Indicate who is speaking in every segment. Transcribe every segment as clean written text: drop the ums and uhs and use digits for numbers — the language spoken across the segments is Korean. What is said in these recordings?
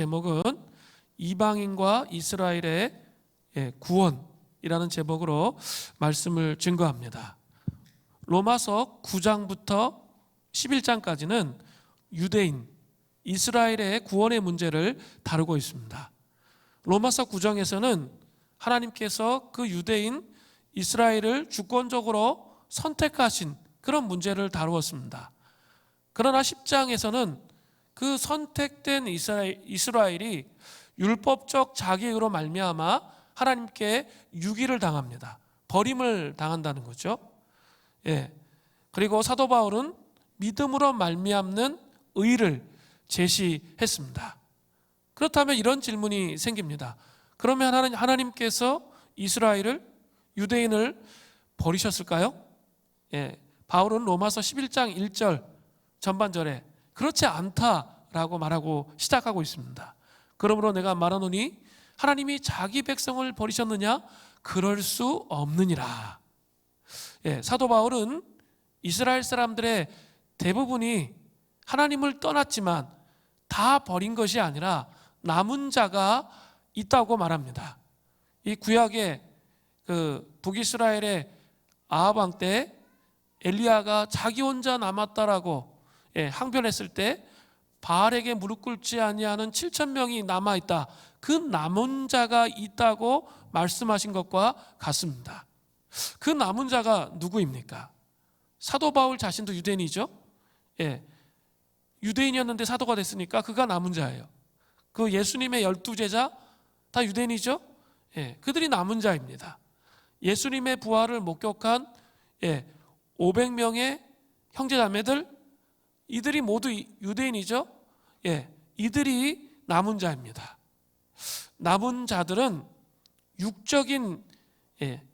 Speaker 1: 제목은 이방인과 이스라엘의 구원이라는 제목으로 말씀을 증거합니다. 로마서 9장부터 11장까지는 유대인, 이스라엘의 구원의 문제를 다루고 있습니다. 로마서 9장에서는 하나님께서 그 유대인, 이스라엘을 주권적으로 선택하신 그런 문제를 다루었습니다. 그러나 10장에서는 그 선택된 이스라엘이 율법적 자기의로 말미암아 하나님께 유기를 당합니다. 버림을 당한다는 거죠. 그리고 사도 바울은 믿음으로 말미암는 의를 제시했습니다. 그렇다면 이런 질문이 생깁니다. 그러면 하나님께서 이스라엘을, 유대인을 버리셨을까요? 바울은 로마서 11장 1절 전반절에 그렇지 않다라고 말하고 시작하고 있습니다. 그러므로 내가 말하노니 하나님이 자기 백성을 버리셨느냐? 그럴 수 없느니라. 사도 바울은 이스라엘 사람들의 대부분이 하나님을 떠났지만 다 버린 것이 아니라 남은 자가 있다고 말합니다. 이 구약의 북이스라엘의 아합 왕 때 엘리야가 자기 혼자 남았다라고 항변했을 때 바알에게 무릎 꿇지 아니하는 7,000명이 남아있다. 그 남은 자가 있다고 말씀하신 것과 같습니다. 그 남은 자가 누구입니까? 사도 바울 자신도 유대인이죠. 유대인이었는데 사도가 됐으니까 그가 남은 자예요. 그 예수님의 12제자 다 유대인이죠. 그들이 남은 자입니다. 예수님의 부활을 목격한 500명의 형제자매들, 이들이 모두 유대인이죠. 이들이 남은 자입니다. 남은 자들은 육적인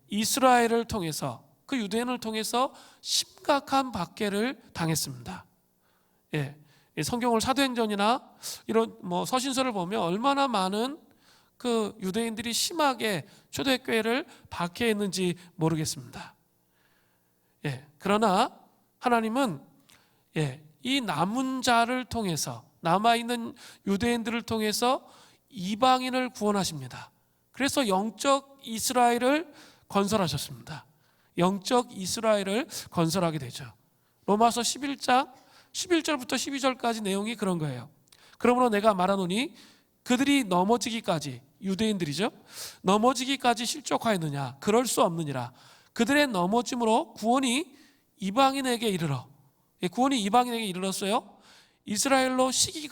Speaker 1: 이스라엘을 통해서, 그 유대인을 통해서 심각한 박해를 당했습니다. 성경을 사도행전이나 이런 서신서를 보면 얼마나 많은 그 유대인들이 심하게 초대교회를 박해했는지 모르겠습니다. 그러나 하나님은 이 남은 자를 통해서, 남아있는 유대인들을 통해서 이방인을 구원하십니다. 그래서 영적 이스라엘을 건설하셨습니다. 영적 이스라엘을 건설하게 되죠. 로마서 11장 11절부터 12절까지 내용이 그런 거예요. 그러므로 내가 말하노니 그들이 넘어지기까지, 유대인들이죠, 넘어지기까지 실족하였느냐? 그럴 수 없느니라. 그들의 넘어짐으로 구원이 이방인에게 이르러, 구원이 이방인에게 이르렀어요. 이스라엘로 시기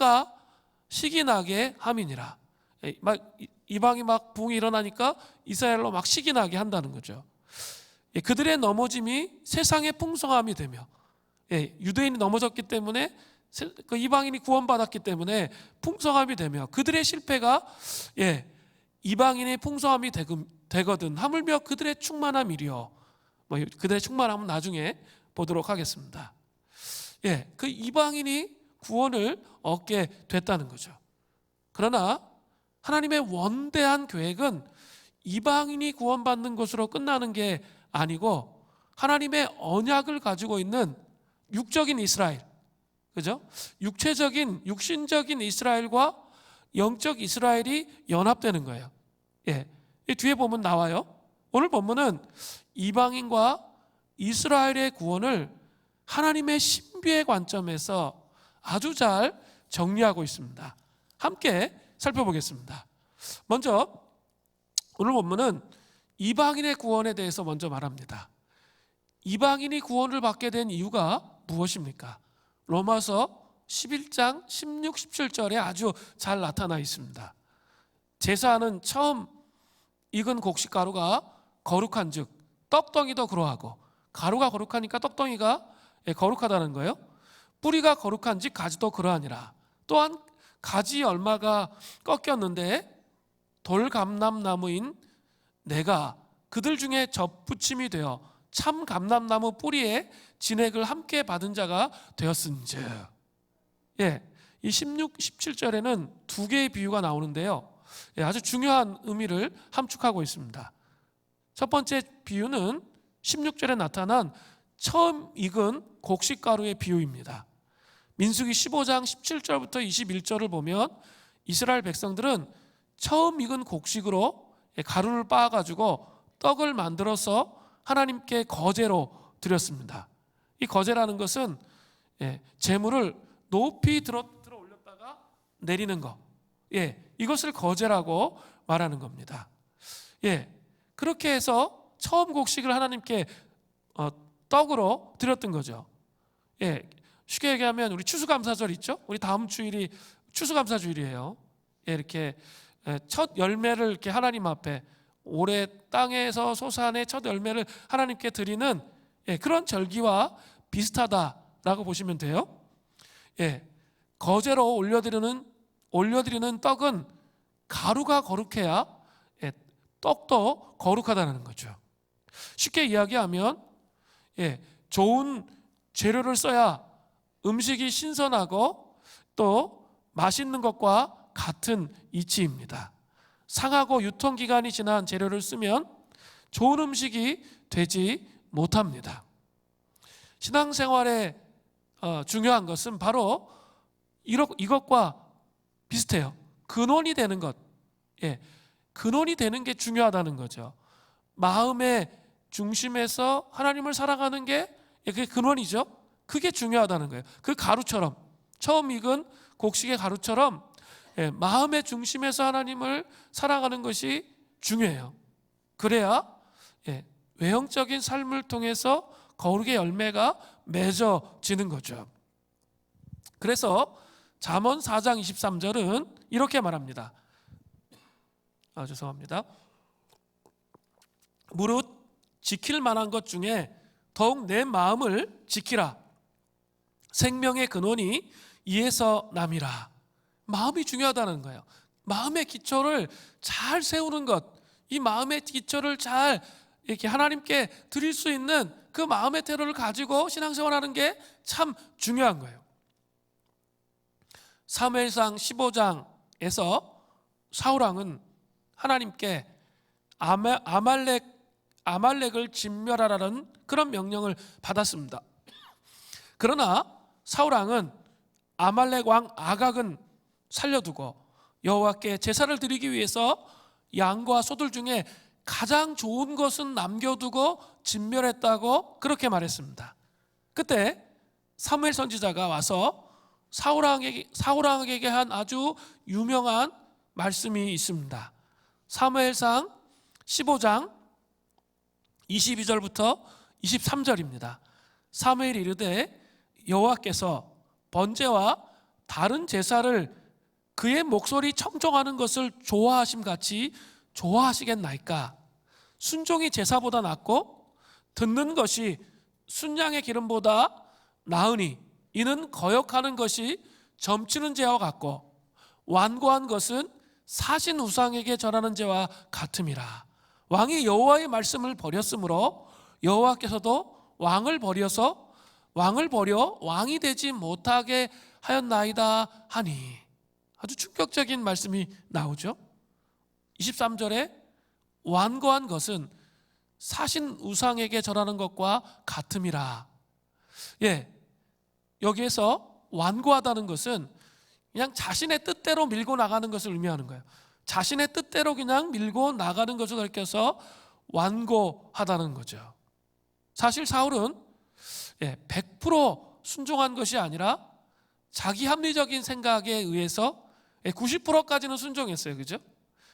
Speaker 1: 나게 함이니라. 이방이 막 붕이 일어나니까 이스라엘로 막 시기 나게 한다는 거죠. 그들의 넘어짐이 세상의 풍성함이 되며, 유대인이 넘어졌기 때문에 그 이방인이 구원받았기 때문에 풍성함이 되며, 그들의 실패가 이방인의 풍성함이 되거든 하물며 그들의 충만함이리요. 그들의 충만함은 나중에 보도록 하겠습니다. 그 이방인이 구원을 얻게 됐다는 거죠. 그러나 하나님의 원대한 계획은 이방인이 구원받는 것으로 끝나는 게 아니고 하나님의 언약을 가지고 있는 육적인 이스라엘, 그죠? 육신적인 이스라엘과 영적 이스라엘이 연합되는 거예요. 이 뒤에 보면 나와요. 오늘 본문은 이방인과 이스라엘의 구원을 하나님의 신비의 관점에서 아주 잘 정리하고 있습니다. 함께 살펴보겠습니다. 먼저 오늘 본문은 이방인의 구원에 대해서 먼저 말합니다. 이방인이 구원을 받게 된 이유가 무엇입니까? 로마서 11장 16, 17절에 아주 잘 나타나 있습니다. 제사하는 처음 익은 곡식가루가 거룩한 즉 떡덩이도 그러하고, 가루가 거룩하니까 떡덩이가 거룩하다는 거예요. 뿌리가 거룩한 즉 가지도 그러하니라. 또한 가지 열마가 꺾였는데 돌감람나무인 내가 그들 중에 접붙임이 되어 참 감람나무 뿌리에 진액을 함께 받은 자가 되었은즉. 이 16, 17절에는 두 개의 비유가 나오는데요, 아주 중요한 의미를 함축하고 있습니다. 첫 번째 비유는 16절에 나타난 처음 익은 곡식가루의 비유입니다. 민수기 15장 17절부터 21절을 보면 이스라엘 백성들은 처음 익은 곡식으로 가루를 빻아가지고 떡을 만들어서 하나님께 거제로 드렸습니다. 이 거제라는 것은 재물을 높이 들어 올렸다가 내리는 거, 이것을 거제라고 말하는 겁니다. 그렇게 해서 처음 곡식을 하나님께 떡으로 드렸던 거죠. 쉽게 얘기하면 우리 추수감사절 있죠? 우리 다음 주일이 추수감사주일이에요. 이렇게 첫 열매를 이렇게 하나님 앞에 올해 땅에서 솟아낸 첫 열매를 하나님께 드리는 그런 절기와 비슷하다라고 보시면 돼요. 거제로 올려드리는 떡은 가루가 거룩해야 떡도 거룩하다는 거죠. 쉽게 이야기하면 좋은 재료를 써야 음식이 신선하고 또 맛있는 것과 같은 이치입니다. 상하고 유통기간이 지난 재료를 쓰면 좋은 음식이 되지 못합니다. 신앙생활에 중요한 것은 바로 이것과 비슷해요. 근원이 되는 것, 근원이 되는 게 중요하다는 거죠. 마음의 중심에서 하나님을 사랑하는 게 그게 근원이죠. 그게 중요하다는 거예요. 그 가루처럼, 처음 익은 곡식의 가루처럼 마음의 중심에서 하나님을 사랑하는 것이 중요해요. 그래야 외형적인 삶을 통해서 거룩의 열매가 맺어지는 거죠. 그래서 잠언 4장 23절은 이렇게 말합니다. 죄송합니다. 무릇 지킬 만한 것 중에 더욱 내 마음을 지키라. 생명의 근원이 이에서 남이라. 마음이 중요하다는 거예요. 마음의 기초를 잘 세우는 것, 이 마음의 기초를 잘 이렇게 하나님께 드릴 수 있는 그 마음의 태도를 가지고 신앙생활하는 게 참 중요한 거예요. 사무엘상 15장에서 사울왕은 하나님께 아말렉을 진멸하라는 그런 명령을 받았습니다. 그러나 사울왕은 아말렉 왕 아각은 살려두고 여호와께 제사를 드리기 위해서 양과 소들 중에 가장 좋은 것은 남겨두고 진멸했다고 그렇게 말했습니다. 그때 사무엘 선지자가 와서 사울왕에게 한 아주 유명한 말씀이 있습니다. 사무엘상 15장 22절부터 23절입니다. 사무엘이 이르되 여호와께서 번제와 다른 제사를 그의 목소리 청종하는 것을 좋아하심같이 좋아하시겠나이까? 순종이 제사보다 낫고 듣는 것이 순양의 기름보다 나으니 이는 거역하는 것이 점치는 죄와 같고 완고한 것은 사신 우상에게 전하는 죄와 같음이라. 왕이 여호와의 말씀을 버렸으므로 여호와께서도 왕을 버려 왕이 되지 못하게 하였나이다 하니. 아주 충격적인 말씀이 나오죠. 23절에 완고한 것은 사신 우상에게 절하는 것과 같음이라. 여기에서 완고하다는 것은 그냥 자신의 뜻대로 밀고 나가는 것을 의미하는 거예요. 자신의 뜻대로 그냥 밀고 나가는 것을 가리켜서 완고하다는 거죠. 사실 사울은 100% 순종한 것이 아니라 자기 합리적인 생각에 의해서 90%까지는 순종했어요. 그죠?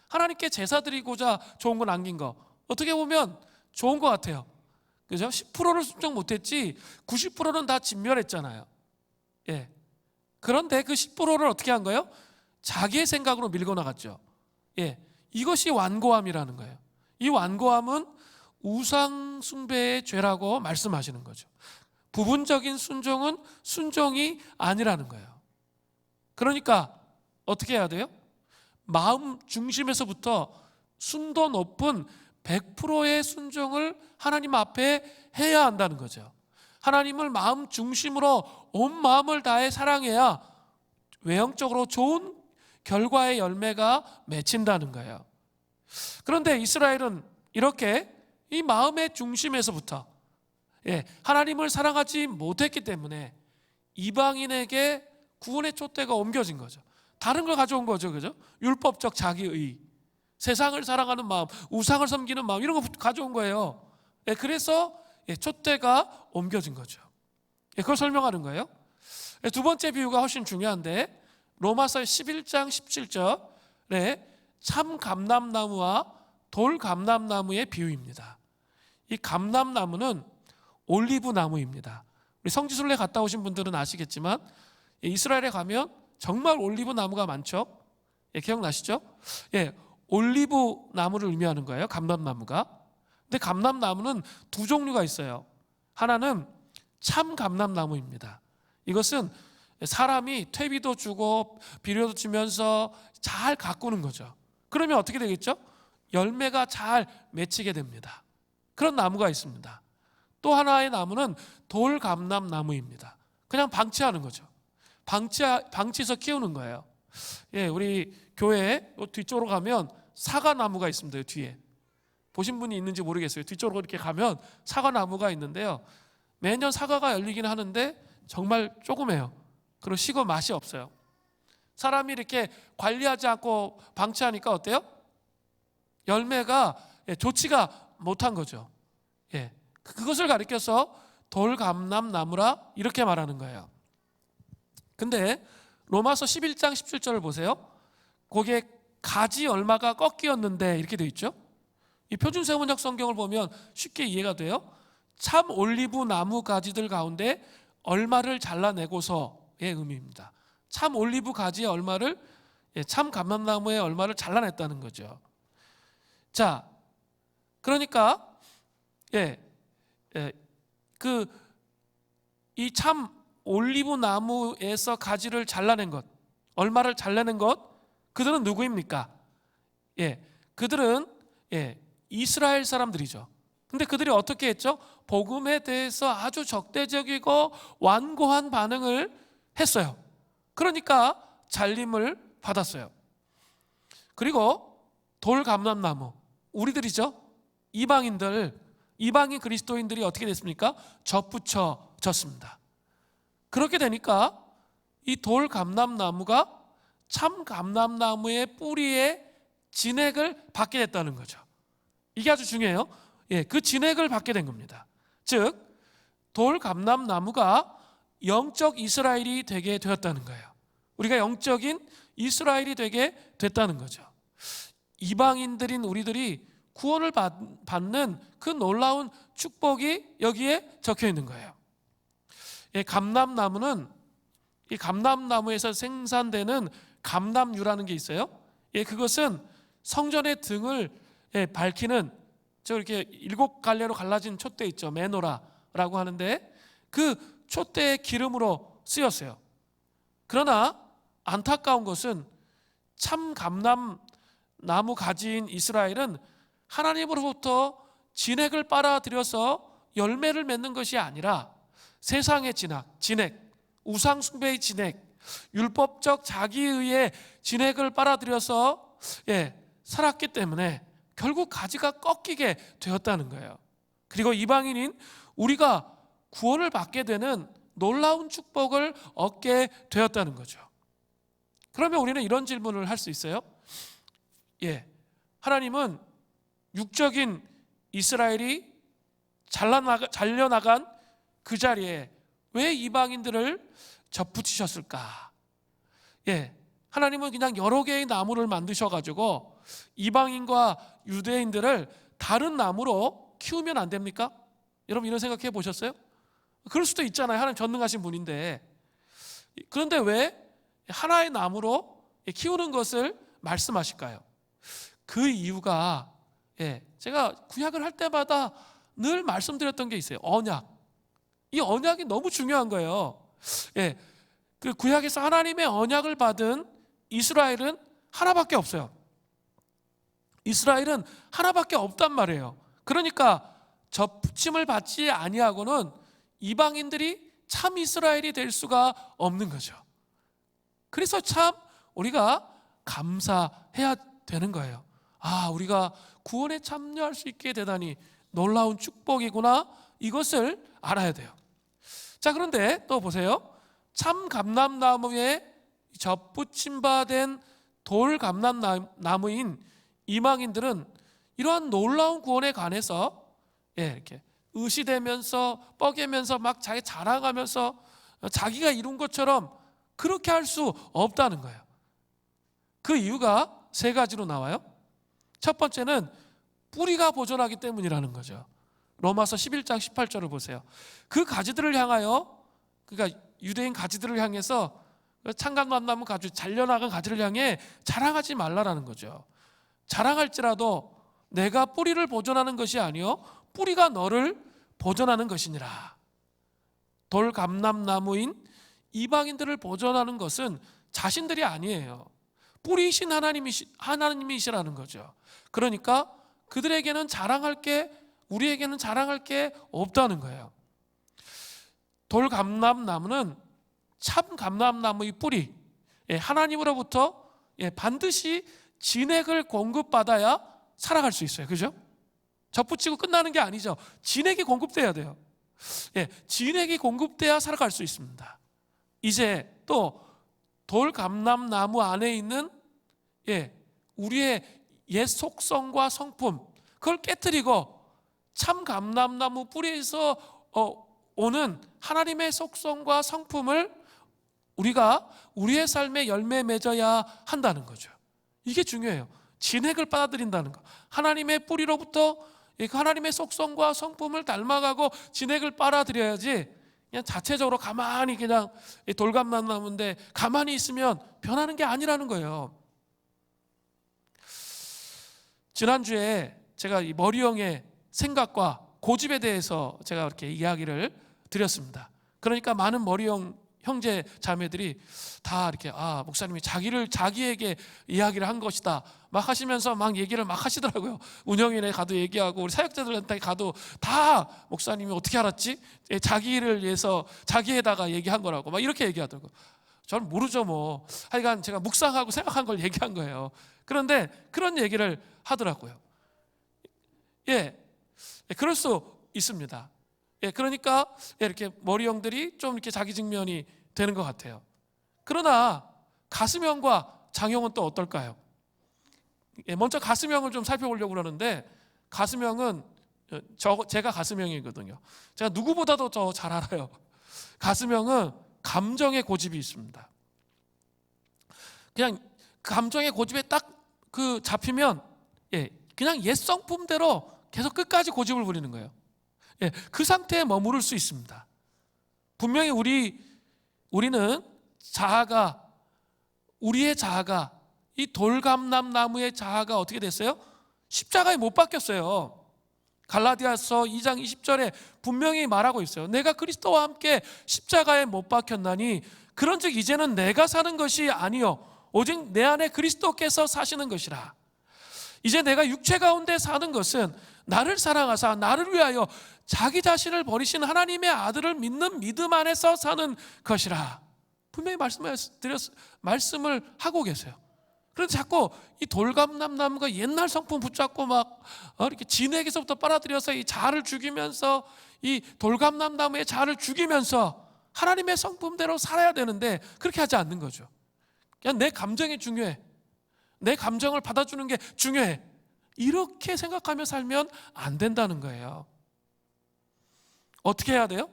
Speaker 1: 하나님께 제사 드리고자 좋은 거 남긴 거 어떻게 보면 좋은 것 같아요. 그죠? 10%를 순종 못했지 90%는 다 진멸했잖아요. 그런데 그 10%를 어떻게 한 거예요? 자기의 생각으로 밀고 나갔죠. 이것이 완고함이라는 거예요. 이 완고함은 우상 숭배의 죄라고 말씀하시는 거죠. 부분적인 순종은 순종이 아니라는 거예요. 그러니까 어떻게 해야 돼요? 마음 중심에서부터 순도 높은 100%의 순종을 하나님 앞에 해야 한다는 거죠. 하나님을 마음 중심으로 온 마음을 다해 사랑해야 외형적으로 좋은 결과의 열매가 맺힌다는 거예요. 그런데 이스라엘은 이렇게 이 마음의 중심에서부터 하나님을 사랑하지 못했기 때문에 이방인에게 구원의 촛대가 옮겨진 거죠. 다른 걸 가져온 거죠. 그죠? 율법적 자기의, 세상을 사랑하는 마음, 우상을 섬기는 마음, 이런 거 가져온 거예요. 그래서 촛대가 옮겨진 거죠. 그걸 설명하는 거예요. 두 번째 비유가 훨씬 중요한데, 로마서 11장 17절에 참 감람나무와 돌 감람나무의 비유입니다. 이 감람나무는 올리브 나무입니다. 우리 성지순례 갔다 오신 분들은 아시겠지만 이스라엘에 가면 정말 올리브 나무가 많죠. 기억나시죠? 올리브 나무를 의미하는 거예요. 감람나무가. 근데 감람나무는 두 종류가 있어요. 하나는 참 감람나무입니다. 이것은 사람이 퇴비도 주고 비료도 주면서 잘 가꾸는 거죠. 그러면 어떻게 되겠죠? 열매가 잘 맺히게 됩니다. 그런 나무가 있습니다. 또 하나의 나무는 돌감람나무입니다. 그냥 방치하는 거죠. 방치해서 키우는 거예요. 우리 교회 뒤쪽으로 가면 사과나무가 있습니다. 뒤에 보신 분이 있는지 모르겠어요. 뒤쪽으로 이렇게 가면 사과나무가 있는데요, 매년 사과가 열리긴 하는데 정말 조그매요. 그리고 시고 맛이 없어요. 사람이 이렇게 관리하지 않고 방치하니까 어때요? 열매가 좋지가 못한 거죠. 그것을 가리켜서 돌감람나무라 이렇게 말하는 거예요. 근데 로마서 11장 17절을 보세요. 거기에 가지 얼마가 꺾이었는데 이렇게 되어 있죠. 이 표준세번역 성경을 보면 쉽게 이해가 돼요. 참 올리브 나무 가지들 가운데 얼마를 잘라내고서의 의미입니다. 참 올리브 가지의 얼마를, 참 감람나무의 얼마를 잘라냈다는 거죠. 자, 그러니까 이 참 올리브 나무에서 가지를 잘라낸 것, 얼마를 잘라낸 것, 그들은 누구입니까? 그들은 이스라엘 사람들이죠. 근데 그들이 어떻게 했죠? 복음에 대해서 아주 적대적이고 완고한 반응을 했어요. 그러니까 잘림을 받았어요. 그리고 돌감람나무, 우리들이죠. 이방인 그리스도인들이 어떻게 됐습니까? 접붙여졌습니다. 그렇게 되니까 이 돌감람나무가 참 감람나무의 뿌리에 진액을 받게 됐다는 거죠. 이게 아주 중요해요. 그 진액을 받게 된 겁니다. 즉 돌감람나무가 영적 이스라엘이 되게 되었다는 거예요. 우리가 영적인 이스라엘이 되게 됐다는 거죠. 이방인들인 우리들이 구원을 받는 그 놀라운 축복이 여기에 적혀 있는 거예요. 감람나무는, 이 감람나무에서 생산되는 감람유라는 게 있어요. 그것은 성전의 등을 밝히는, 저 이렇게 7갈래로 갈라진 촛대 있죠. 메노라라고 하는데 그 촛대의 기름으로 쓰였어요. 그러나 안타까운 것은 참 감람나무 가지인 이스라엘은 하나님으로부터 진액을 빨아들여서 열매를 맺는 것이 아니라 세상의 진액, 우상 숭배의 진액, 율법적 자기의의 진액을 빨아들여서 살았기 때문에 결국 가지가 꺾이게 되었다는 거예요. 그리고 이방인인 우리가 구원을 받게 되는 놀라운 축복을 얻게 되었다는 거죠. 그러면 우리는 이런 질문을 할 수 있어요. 하나님은 육적인 이스라엘이 잘려나간 그 자리에 왜 이방인들을 접붙이셨을까? 하나님은 그냥 여러 개의 나무를 만드셔가지고 이방인과 유대인들을 다른 나무로 키우면 안 됩니까? 여러분 이런 생각해 보셨어요? 그럴 수도 있잖아요. 하나님 전능하신 분인데. 그런데 왜 하나의 나무로 키우는 것을 말씀하실까요? 그 이유가 제가 구약을 할 때마다 늘 말씀드렸던 게 있어요. 언약. 이 언약이 너무 중요한 거예요. 그 구약에서 하나님의 언약을 받은 이스라엘은 하나밖에 없어요. 이스라엘은 하나밖에 없단 말이에요. 그러니까 접붙임을 받지 아니하고는 이방인들이 참 이스라엘이 될 수가 없는 거죠. 그래서 참 우리가 감사해야 되는 거예요. 우리가 구원에 참여할 수 있게 되다니 놀라운 축복이구나, 이것을 알아야 돼요. 자, 그런데 또 보세요. 참 감람나무의 접붙임받은 돌 감람나무인 이방인들은 이러한 놀라운 구원에 관해서 이렇게 의시되면서 뻐개면서 막 자기 자랑하면서 자기가 이룬 것처럼 그렇게 할 수 없다는 거예요. 그 이유가 세 가지로 나와요. 첫 번째는 뿌리가 보존하기 때문이라는 거죠. 로마서 11장 18절을 보세요. 그 가지들을 향하여, 그러니까 유대인 가지들을 향해서 창감나무 가지, 잘려나간 가지를 향해 자랑하지 말라라는 거죠. 자랑할지라도 내가 뿌리를 보존하는 것이 아니요 뿌리가 너를 보존하는 것이니라. 돌감람나무인 이방인들을 보존하는 것은 자신들이 아니에요. 뿌리이신 하나님이시라는 거죠. 그러니까 그들에게는 자랑할 게, 우리에게는 자랑할 게 없다는 거예요. 돌감람나무는 참 감람나무의 뿌리, 하나님으로부터 반드시 진액을 공급받아야 살아갈 수 있어요. 그죠? 접붙이고 끝나는 게 아니죠. 진액이 공급돼야 돼요. 진액이 공급돼야 살아갈 수 있습니다. 이제 또 돌감람나무 안에 있는 우리의 옛 속성과 성품, 그걸 깨뜨리고 참 감람나무 뿌리에서 오는 하나님의 속성과 성품을 우리가 우리의 삶에 열매 맺어야 한다는 거죠. 이게 중요해요. 진액을 빨아들인다는 거. 하나님의 뿌리로부터 하나님의 속성과 성품을 닮아가고 진액을 빨아들여야지 그냥 자체적으로 가만히 그냥 돌감람나무인데 가만히 있으면 변하는 게 아니라는 거예요. 지난주에 제가 이 머리형의 생각과 고집에 대해서 제가 이렇게 이야기를 드렸습니다. 그러니까 많은 머리형 형제 자매들이 다 이렇게 목사님이 자기에게 이야기를 한 것이다 막 하시면서 막 얘기를 막 하시더라고요. 운영인에 가도 얘기하고 우리 사역자들한테 가도 다 목사님이 어떻게 알았지? 자기를 위해서 자기에다가 얘기한 거라고 막 이렇게 얘기하더라고요. 저는 모르죠 뭐. 하여간 제가 묵상하고 생각한 걸 얘기한 거예요. 그런데 그런 얘기를 하더라고요. 그럴 수 있습니다. 그러니까 이렇게 머리형들이 좀 이렇게 자기 직면이 되는 것 같아요. 그러나 가슴형과 장형은 또 어떨까요? 먼저 가슴형을 좀 살펴보려고 그러는데, 가슴형은 제가 가슴형이거든요. 제가 누구보다도 더 잘 알아요. 가슴형은 감정의 고집이 있습니다. 그냥 감정의 고집에 딱 그 잡히면 그냥 옛 성품대로 계속 끝까지 고집을 부리는 거예요. 그 상태에 머무를 수 있습니다. 분명히 우리는 우리의 자아가 이 돌감람나무의 자아가 어떻게 됐어요? 십자가에 못 박혔어요. 갈라디아서 2장 20절에 분명히 말하고 있어요. 내가 그리스도와 함께 십자가에 못 박혔나니 그런즉 이제는 내가 사는 것이 아니요 오직 내 안에 그리스도께서 사시는 것이라. 이제 내가 육체 가운데 사는 것은 나를 사랑하사 나를 위하여 자기 자신을 버리신 하나님의 아들을 믿는 믿음 안에서 사는 것이라. 분명히 말씀을 하고 계세요. 그런데 자꾸 이 돌감람나무가 옛날 성품 붙잡고 막 이렇게 진액에서부터 빨아들여서 이 자아를 죽이면서, 이 돌감람나무의 자아를 죽이면서 하나님의 성품대로 살아야 되는데 그렇게 하지 않는 거죠. 그냥 내 감정이 중요해, 내 감정을 받아주는 게 중요해, 이렇게 생각하며 살면 안 된다는 거예요. 어떻게 해야 돼요?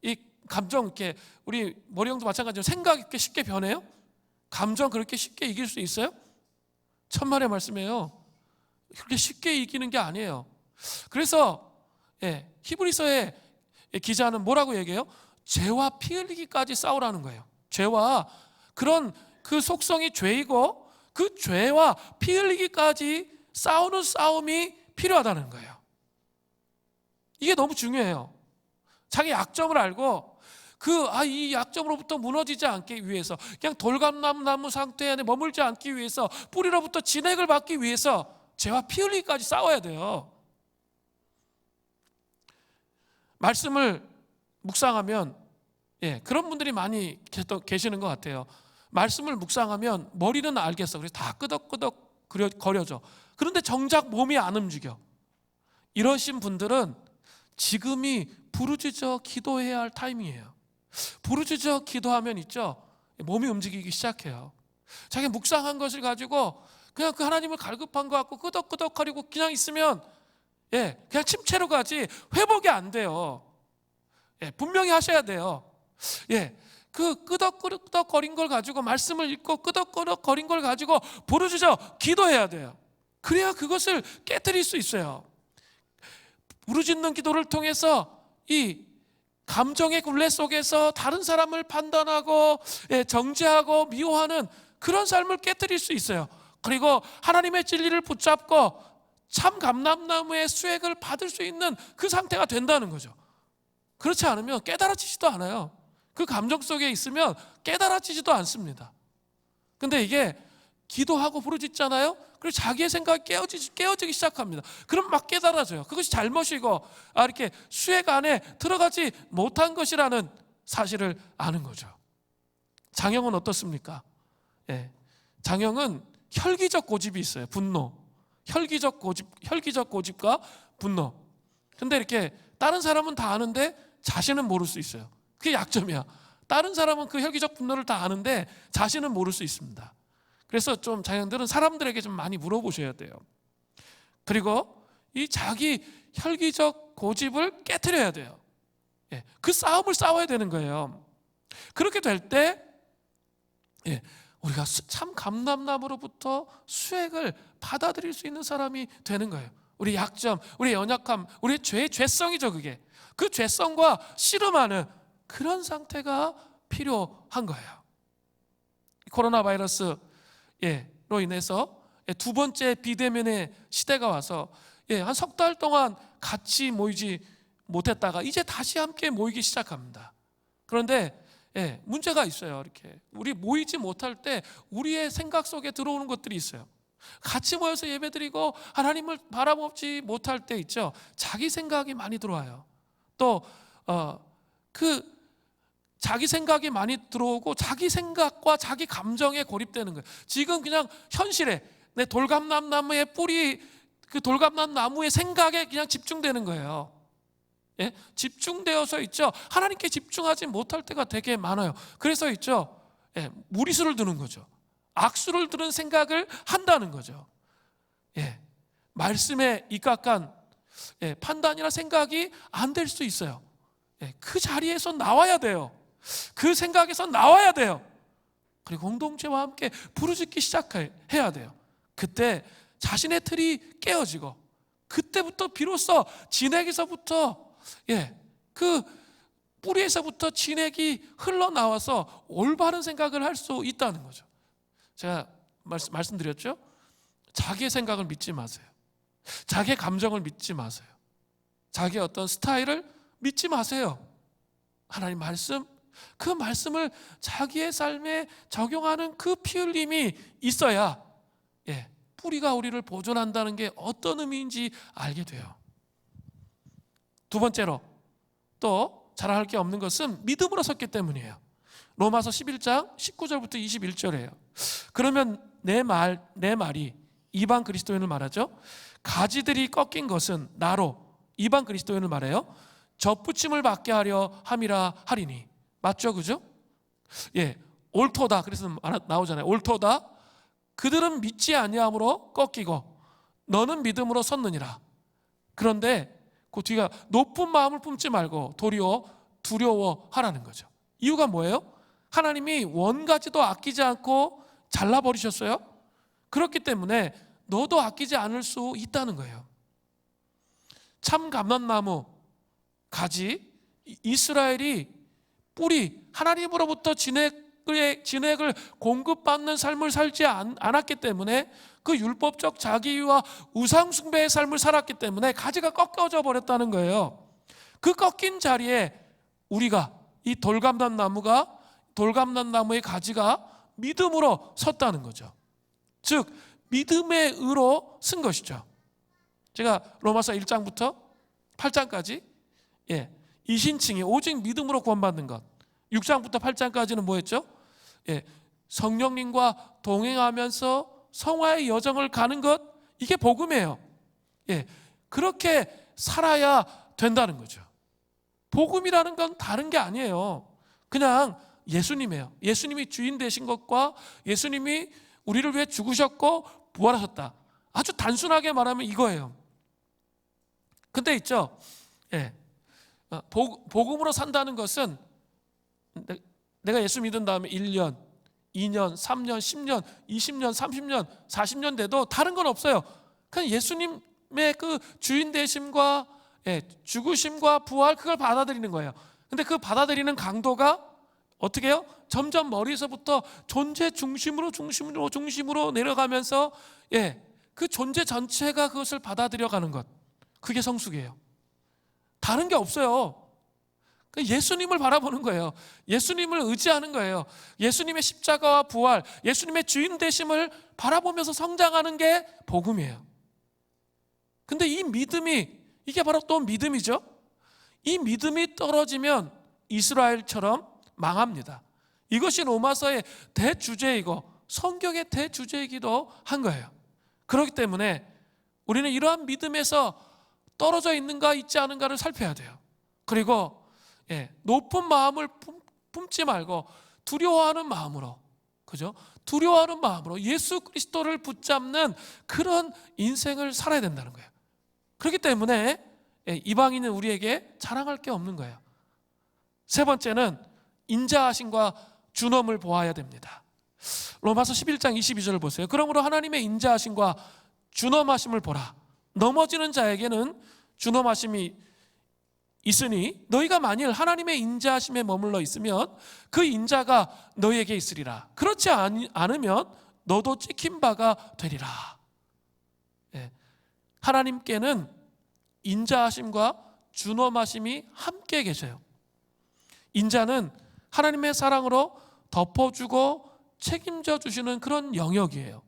Speaker 1: 이 감정, 이렇게 우리 머리형도 마찬가지로 생각 이렇게 쉽게 변해요? 감정 그렇게 쉽게 이길 수 있어요? 천만의 말씀이에요. 그렇게 쉽게 이기는 게 아니에요. 그래서 히브리서의 기자는 뭐라고 얘기해요? 죄와 피 흘리기까지 싸우라는 거예요. 죄와 그 속성이 죄이고 그 죄와 피 흘리기까지 싸우는 싸움이 필요하다는 거예요. 이게 너무 중요해요. 자기 약점을 알고 이 약점으로부터 무너지지 않기 위해서, 그냥 돌감나무 상태에 머물지 않기 위해서, 뿌리로부터 진액을 받기 위해서 죄와 피 흘리기까지 싸워야 돼요. 말씀을 묵상하면 그런 분들이 많이 계시는 것 같아요. 말씀을 묵상하면 머리는 알겠어. 그래서 다 끄덕끄덕 거려져. 그런데 정작 몸이 안 움직여. 이러신 분들은 지금이 부르짖어 기도해야 할 타임이에요. 부르짖어 기도하면 있죠, 몸이 움직이기 시작해요. 자기 묵상한 것을 가지고 그냥 그 하나님을 갈급한 것 같고 끄덕끄덕거리고 그냥 있으면 그냥 침체로 가지 회복이 안 돼요. 분명히 하셔야 돼요. 그 끄덕끄덕거린 걸 가지고 말씀을 읽고 끄덕끄덕거린 걸 가지고 부르짖어 기도해야 돼요. 그래야 그것을 깨뜨릴 수 있어요. 부르짖는 기도를 통해서 이 감정의 굴레 속에서 다른 사람을 판단하고 정죄하고 미워하는 그런 삶을 깨뜨릴 수 있어요. 그리고 하나님의 진리를 붙잡고 참 감람나무의 수액을 받을 수 있는 그 상태가 된다는 거죠. 그렇지 않으면 깨달아지지도 않아요. 그 감정 속에 있으면 깨달아지지도 않습니다. 근데 이게 기도하고 부르짖잖아요. 그리고 자기의 생각이 깨어지기 시작합니다. 그럼 막 깨달아져요. 그것이 잘못이고 이렇게 수액 안에 들어가지 못한 것이라는 사실을 아는 거죠. 장형은 어떻습니까? 장형은 혈기적 고집이 있어요. 분노. 혈기적 고집과 분노. 근데 이렇게 다른 사람은 다 아는데 자신은 모를 수 있어요. 그게 약점이야. 다른 사람은 그 혈기적 분노를 다 아는데 자신은 모를 수 있습니다. 그래서 좀 장형들은 사람들에게 좀 많이 물어보셔야 돼요. 그리고 이 자기 혈기적 고집을 깨트려야 돼요. 그 싸움을 싸워야 되는 거예요. 그렇게 될 때 우리가 참 감람나무로부터 수액을 받아들일 수 있는 사람이 되는 거예요. 우리 약점, 우리 연약함, 우리 죄성이죠. 그게 그 죄성과 씨름하는 그런 상태가 필요한 거예요. 코로나 바이러스로 인해서 두 번째 비대면의 시대가 와서 한 석 달 동안 같이 모이지 못했다가 이제 다시 함께 모이기 시작합니다. 그런데 문제가 있어요. 이렇게 우리 모이지 못할 때 우리의 생각 속에 들어오는 것들이 있어요. 같이 모여서 예배드리고 하나님을 바라보지 못할 때 있죠. 자기 생각이 많이 들어와요. 또 그 자기 생각이 많이 들어오고 자기 생각과 자기 감정에 고립되는 거예요. 지금 그냥 현실에 내 돌감람나무의 뿌리, 그 돌감람나무의 생각에 그냥 집중되는 거예요. 집중되어서 있죠. 하나님께 집중하지 못할 때가 되게 많아요. 그래서 있죠. 무리수를 두는 거죠. 악수를 두는 생각을 한다는 거죠. 말씀에 입각한 판단이나 생각이 안 될 수 있어요. 그 자리에서 나와야 돼요. 그 생각에서 나와야 돼요. 그리고 공동체와 함께 부르짖기 시작해야 돼요. 그때 자신의 틀이 깨어지고 그때부터 비로소 진액에서부터 그 뿌리에서부터 진액이 흘러나와서 올바른 생각을 할 수 있다는 거죠. 제가 말씀드렸죠? 자기의 생각을 믿지 마세요. 자기의 감정을 믿지 마세요. 자기의 어떤 스타일을 믿지 마세요. 하나님 말씀, 그 말씀을 자기의 삶에 적용하는 그 피 흘림이 있어야 뿌리가 우리를 보존한다는 게 어떤 의미인지 알게 돼요. 두 번째로 또 자랑할 게 없는 것은 믿음으로 섰기 때문이에요. 로마서 11장 19절부터 21절이에요. 그러면 내 말이 이방 그리스도인을 말하죠. 가지들이 꺾인 것은 나로, 이방 그리스도인을 말해요. 접붙임을 받게 하려 함이라 하리니. 맞죠? 그죠? 옳도다. 그래서 나오잖아요. 옳도다. 그들은 믿지 아니함으로 꺾이고 너는 믿음으로 섰느니라. 그런데 그 뒤가 높은 마음을 품지 말고 도리어 두려워하라는 거죠. 이유가 뭐예요? 하나님이 원가지도 아끼지 않고 잘라버리셨어요. 그렇기 때문에 너도 아끼지 않을 수 있다는 거예요. 참 감람나무 가지, 이스라엘이 뿌리, 하나님으로부터 진액을 공급받는 삶을 살지 않았기 때문에 그 율법적 자기와 우상숭배의 삶을 살았기 때문에 가지가 꺾여져 버렸다는 거예요. 그 꺾인 자리에 우리가 이 돌감람나무의 가지가 믿음으로 섰다는 거죠. 즉 믿음의 의로 쓴 것이죠. 제가 로마서 1장부터 8장까지 이신칭이 오직 믿음으로 구원받는 것, 6장부터 8장까지는 뭐였죠? 성령님과 동행하면서 성화의 여정을 가는 것, 이게 복음이에요. 그렇게 살아야 된다는 거죠. 복음이라는 건 다른 게 아니에요. 그냥 예수님이에요. 예수님이 주인 되신 것과 예수님이 우리를 위해 죽으셨고 부활하셨다. 아주 단순하게 말하면 이거예요. 근데 있죠, 예, 복음으로 산다는 것은 내가 예수 믿은 다음에 1년, 2년, 3년, 10년, 20년, 30년, 40년 돼도 다른 건 없어요. 그냥 예수님의 그 주인 되심과 죽으심과 부활, 그걸 받아들이는 거예요. 근데 그 받아들이는 강도가 어떻게 해요? 점점 머리에서부터 존재 중심으로 내려가면서 그 존재 전체가 그것을 받아들여가는 것, 그게 성숙이에요. 다른 게 없어요. 예수님을 바라보는 거예요. 예수님을 의지하는 거예요. 예수님의 십자가와 부활, 예수님의 주인 되심을 바라보면서 성장하는 게 복음이에요. 근데 이 믿음이, 이게 바로 또 믿음이죠. 이 믿음이 떨어지면 이스라엘처럼 망합니다. 이것이 로마서의 대주제이고 성경의 대주제이기도 한 거예요. 그렇기 때문에 우리는 이러한 믿음에서 떨어져 있는가 있지 않은가를 살펴야 돼요. 그리고 높은 마음을 품지 말고 두려워하는 마음으로, 그죠? 두려워하는 마음으로 예수 그리스도를 붙잡는 그런 인생을 살아야 된다는 거예요. 그렇기 때문에 이방인은 우리에게 자랑할 게 없는 거예요. 세 번째는 인자하심과 준엄을 보아야 됩니다. 로마서 11장 22절을 보세요. 그러므로 하나님의 인자하심과 준엄하심을 보라. 넘어지는 자에게는 준엄하심이 있으니 너희가 만일 하나님의 인자하심에 머물러 있으면 그 인자가 너희에게 있으리라. 그렇지 않으면 너도 찍힌 바가 되리라. 하나님께는 인자하심과 준엄하심이 함께 계셔요. 인자는 하나님의 사랑으로 덮어주고 책임져 주시는 그런 영역이에요.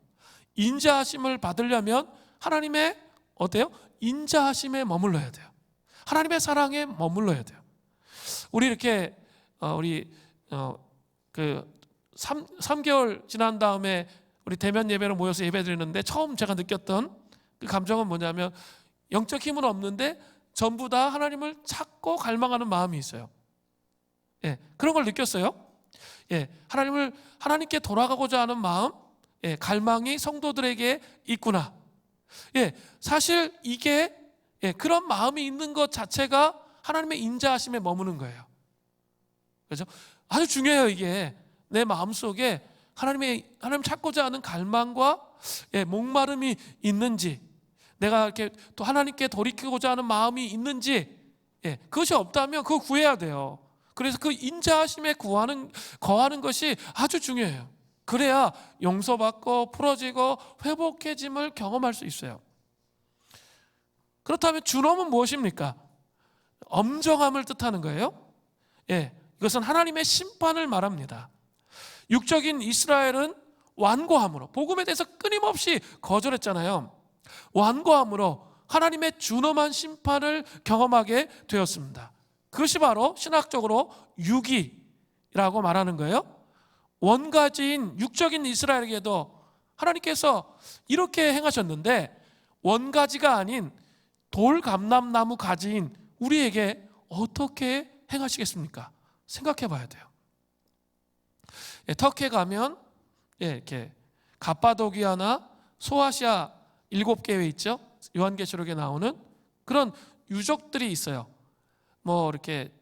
Speaker 1: 인자하심을 받으려면 하나님의 어때요? 인자하심에 머물러야 돼요. 하나님의 사랑에 머물러야 돼요. 우리 이렇게 그 3개월 지난 다음에 우리 대면 예배로 모여서 예배 드리는데 처음 제가 느꼈던 그 감정은 뭐냐면 영적 힘은 없는데 전부 다 하나님을 찾고 갈망하는 마음이 있어요. 그런 걸 느꼈어요. 하나님께 돌아가고자 하는 마음, 갈망이 성도들에게 있구나. 사실 이게 그런 마음이 있는 것 자체가 하나님의 인자하심에 머무는 거예요. 그렇죠? 아주 중요해요. 이게 내 마음속에 하나님 찾고자 하는 갈망과 목마름이 있는지, 내가 이렇게 또 하나님께 돌이키고자 하는 마음이 있는지, 그것이 없다면 그거 구해야 돼요. 그래서 그 인자하심에 거하는 것이 아주 중요해요. 그래야 용서받고 풀어지고 회복해짐을 경험할 수 있어요. 그렇다면 준엄은 무엇입니까? 엄정함을 뜻하는 거예요. 이것은 하나님의 심판을 말합니다. 육적인 이스라엘은 완고함으로, 복음에 대해서 끊임없이 거절했잖아요. 완고함으로 하나님의 준엄한 심판을 경험하게 되었습니다. 그것이 바로 신학적으로 유기라고 말하는 거예요. 원가지인 육적인 이스라엘에게도 하나님께서 이렇게 행하셨는데 원가지가 아닌 돌감람나무 가지인 우리에게 어떻게 행하시겠습니까? 생각해 봐야 돼요. 터키에 가면 이렇게 갑바도기아나 소아시아 7개회 있죠? 요한계시록에 나오는 그런 유적들이 있어요. 뭐 이렇게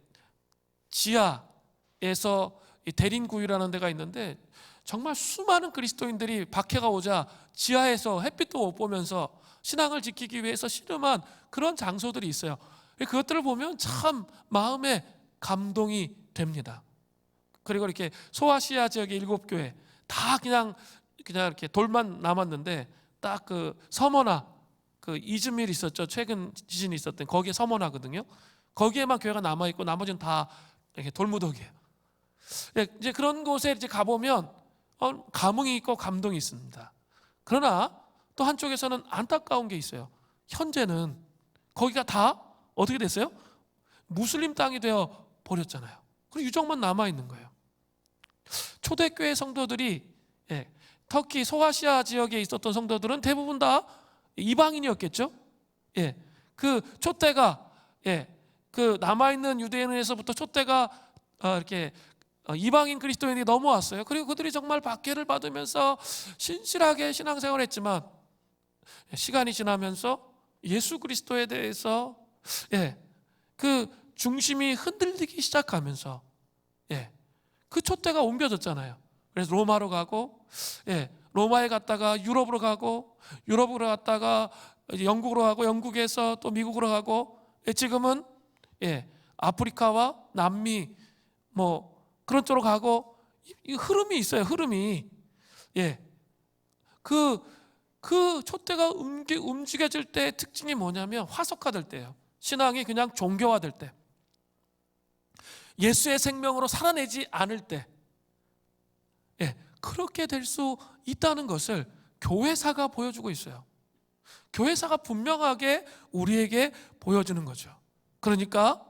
Speaker 1: 지하에서 대린구유라는 데가 있는데 정말 수많은 그리스도인들이 박해가 오자 지하에서 햇빛도 못 보면서 신앙을 지키기 위해서 씨름한 그런 장소들이 있어요. 그것들을 보면 참 마음에 감동이 됩니다. 그리고 이렇게 소아시아 지역의 7교회 다 그냥 이렇게 돌만 남았는데 딱 그 서머나 그 이즈밀 있었죠. 최근 지진이 있었던 거기에 서머나거든요. 거기에만 교회가 남아 있고 나머지는 다 이렇게 돌무더기예요. 이제 그런 곳에 이제 가보면 감흥이 있고 감동이 있습니다. 그러나 또 한쪽에서는 안타까운 게 있어요. 현재는 거기가 다 어떻게 됐어요? 무슬림 땅이 되어 버렸잖아요. 그리고 유적만 남아 있는 거예요. 초대교회 성도들이 터키 소아시아 지역에 있었던 성도들은 대부분 다 이방인이었겠죠. 그 촛대가 그 남아 있는 유대인에서부터 촛대가 이렇게 이방인 그리스도인이 넘어왔어요. 그리고 그들이 정말 박해를 받으면서 신실하게 신앙생활을 했지만 시간이 지나면서 예수 그리스도에 대해서 그 중심이 흔들리기 시작하면서 그 촛대가 옮겨졌잖아요. 그래서 로마로 가고 로마에 갔다가 유럽으로 가고 유럽으로 갔다가 영국으로 가고 영국에서 또 미국으로 가고 지금은 아프리카와 남미 뭐 그런 쪽으로 가고 이 흐름이 있어요. 흐름이 그 촛대가 움직여질 때의 특징이 뭐냐면 화석화될 때예요. 신앙이 그냥 종교화될 때, 예수의 생명으로 살아내지 않을 때, 그렇게 될 수 있다는 것을 교회사가 보여주고 있어요. 교회사가 분명하게 우리에게 보여주는 거죠. 그러니까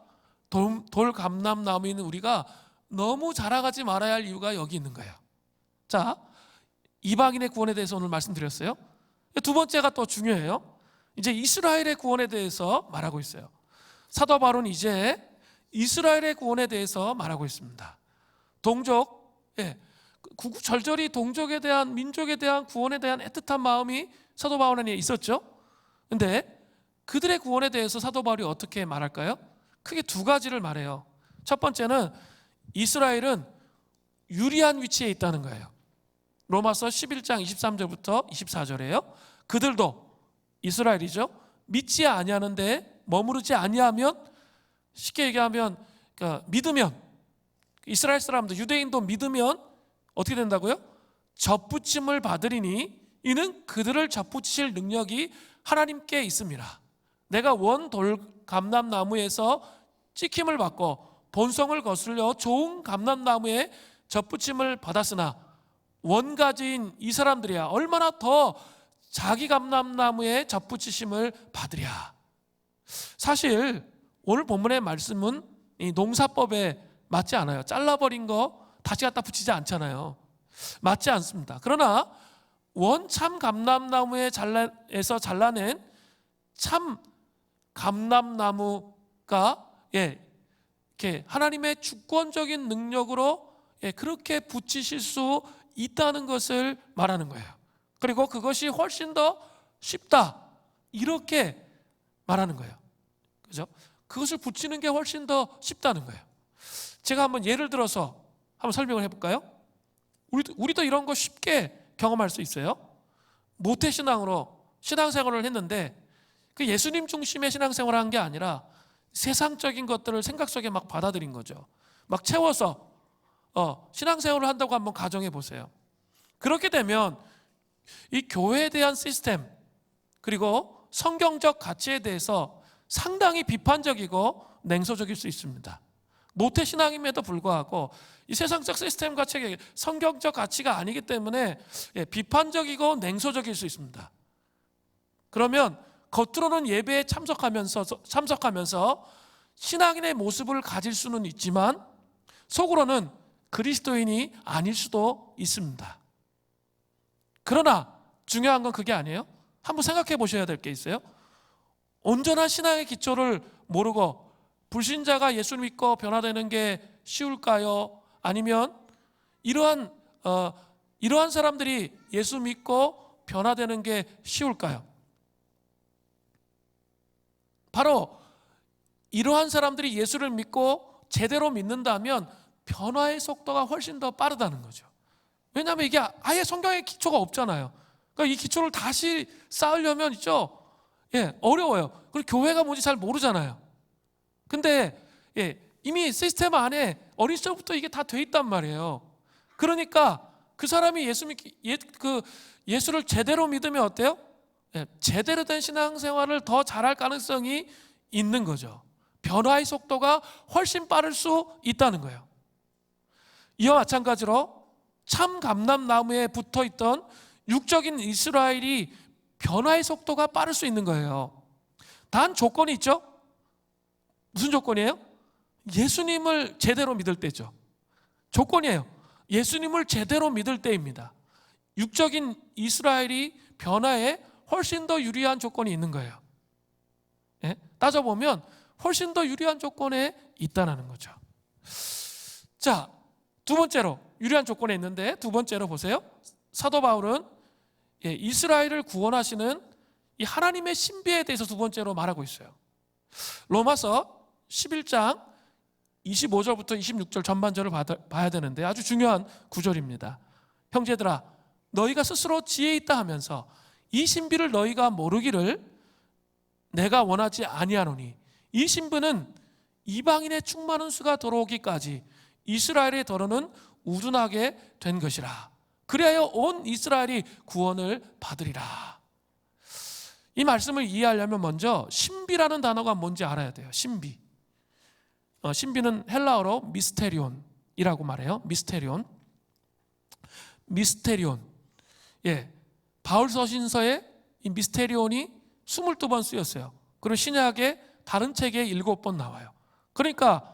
Speaker 1: 돌 감람나무인 우리가 너무 자랑하지 말아야 할 이유가 여기 있는 거예요. 자, 이방인의 구원에 대해서 오늘 말씀드렸어요. 두 번째가 또 중요해요. 이제 이스라엘의 구원에 대해서 말하고 있어요. 사도 바울은 이제 이스라엘의 구원에 대해서 말하고 있습니다. 동족, 절절히 동족에 대한, 민족에 대한 구원에 대한 애틋한 마음이 사도 바울 안에 있었죠. 근데 그들의 구원에 대해서 사도 바울이 어떻게 말할까요? 크게 두 가지를 말해요. 첫 번째는 이스라엘은 유리한 위치에 있다는 거예요. 로마서 11장 23절부터 24절이에요. 그들도 이스라엘이죠. 믿지 아니하는데 머무르지 아니하면, 쉽게 얘기하면 믿으면, 이스라엘 사람도 유대인도 믿으면 어떻게 된다고요? 접붙임을 받으리니 이는 그들을 접붙이실 능력이 하나님께 있습니다. 내가 원 돌 감람나무에서 찍힘을 받고 본성을 거슬려 좋은 감람나무에 접붙임을 받았으나 원가지인 이 사람들이야 얼마나 더 자기 감람나무에 접붙이심을 받으랴. 사실 오늘 본문의 말씀은 이 농사법에 맞지 않아요. 잘라버린 거 다시 갖다 붙이지 않잖아요. 맞지 않습니다. 그러나 원참 감람나무에서 잘라낸 참 감람나무가 이렇게 하나님의 주권적인 능력으로 그렇게 붙이실 수 있다는 것을 말하는 거예요. 그리고 그것이 훨씬 더 쉽다, 이렇게 말하는 거예요. 그죠? 그것을 붙이는 게 훨씬 더 쉽다는 거예요. 제가 한번 예를 들어서 한번 설명을 해볼까요? 우리도 이런 거 쉽게 경험할 수 있어요. 모태신앙으로 신앙생활을 했는데 그 예수님 중심의 신앙생활을 한 게 아니라 세상적인 것들을 생각 속에 막 받아들인 거죠. 막 채워서 신앙생활을 한다고 한번 가정해 보세요. 그렇게 되면 이 교회에 대한 시스템 그리고 성경적 가치에 대해서 상당히 비판적이고 냉소적일 수 있습니다. 모태신앙임에도 불구하고 이 세상적 시스템 가치가 성경적 가치가 아니기 때문에 비판적이고 냉소적일 수 있습니다. 그러면 겉으로는 예배에 참석하면서 신앙인의 모습을 가질 수는 있지만 속으로는 그리스도인이 아닐 수도 있습니다. 그러나 중요한 건 그게 아니에요. 한번 생각해 보셔야 될 게 있어요. 온전한 신앙의 기초를 모르고 불신자가 예수 믿고 변화되는 게 쉬울까요? 아니면 이러한 사람들이 예수 믿고 변화되는 게 쉬울까요? 바로 이러한 사람들이 예수를 믿고 제대로 믿는다면 변화의 속도가 훨씬 더 빠르다는 거죠. 왜냐하면 이게 아예 성경의 기초가 없잖아요. 그러니까 이 기초를 다시 쌓으려면 어려워요. 그리고 교회가 뭔지 잘 모르잖아요. 근데 이미 시스템 안에 어린 시절부터 이게 다 돼 있단 말이에요. 그러니까 그 사람이 예수를 제대로 믿으면 어때요? 제대로 된 신앙생활을 더 잘할 가능성이 있는 거죠. 변화의 속도가 훨씬 빠를 수 있다는 거예요. 이와 마찬가지로 참 감람나무에 붙어있던 육적인 이스라엘이 변화의 속도가 빠를 수 있는 거예요. 단 조건이 있죠. 무슨 조건이에요? 예수님을 제대로 믿을 때죠. 조건이에요. 예수님을 제대로 믿을 때입니다. 육적인 이스라엘이 변화에 훨씬 더 유리한 조건이 있는 거예요. 따져보면 훨씬 더 유리한 조건에 있다는 거죠. 자, 두 번째로 유리한 조건에 있는데, 두 번째로 보세요. 사도 바울은 이스라엘을 구원하시는 이 하나님의 신비에 대해서 두 번째로 말하고 있어요. 로마서 11장 25절부터 26절 전반절을 봐야 되는데 아주 중요한 구절입니다. 형제들아, 너희가 스스로 지혜 있다 하면서 이 신비를 너희가 모르기를 내가 원하지 아니하노니, 이 신비는 이방인의 충만한 수가 들어오기까지 이스라엘의 더러는 우둔하게 된 것이라. 그리하여 온 이스라엘이 구원을 받으리라. 이 말씀을 이해하려면 먼저 신비라는 단어가 뭔지 알아야 돼요. 신비. 신비는 헬라어로 미스테리온이라고 말해요. 미스테리온. 바울 서신서에 이 미스테리온이 22번 쓰였어요. 그리고 신약의 다른 책에 7번 나와요. 그러니까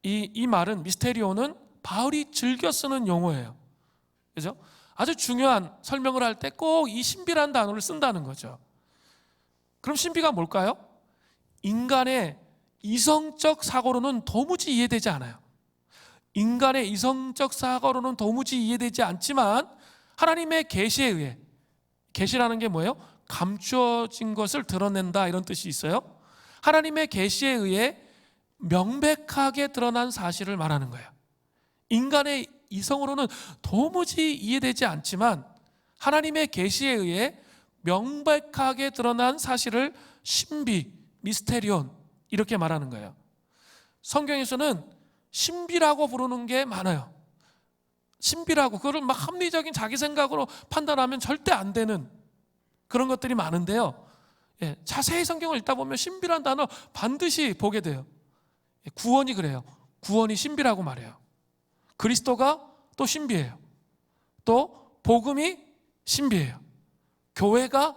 Speaker 1: 이 말은, 미스테리온은 바울이 즐겨 쓰는 용어예요. 그죠? 아주 중요한 설명을 할 때 꼭 이 신비라는 단어를 쓴다는 거죠. 그럼 신비가 뭘까요? 인간의 이성적 사고로는 도무지 이해되지 않아요. 인간의 이성적 사고로는 도무지 이해되지 않지만 하나님의 계시에 의해, 계시라는 게 뭐예요? 감추어진 것을 드러낸다, 이런 뜻이 있어요. 하나님의 계시에 의해 명백하게 드러난 사실을 말하는 거예요. 인간의 이성으로는 도무지 이해되지 않지만 하나님의 계시에 의해 명백하게 드러난 사실을 신비, 미스테리온, 이렇게 말하는 거예요. 성경에서는 신비라고 부르는 게 많아요. 신비라고, 그거를 막 합리적인 자기 생각으로 판단하면 절대 안 되는 그런 것들이 많은데요. 자세히 성경을 읽다 보면 신비란 단어 반드시 보게 돼요. 구원이 그래요. 구원이 신비라고 말해요. 그리스도가 또 신비해요. 또 복음이 신비해요. 교회가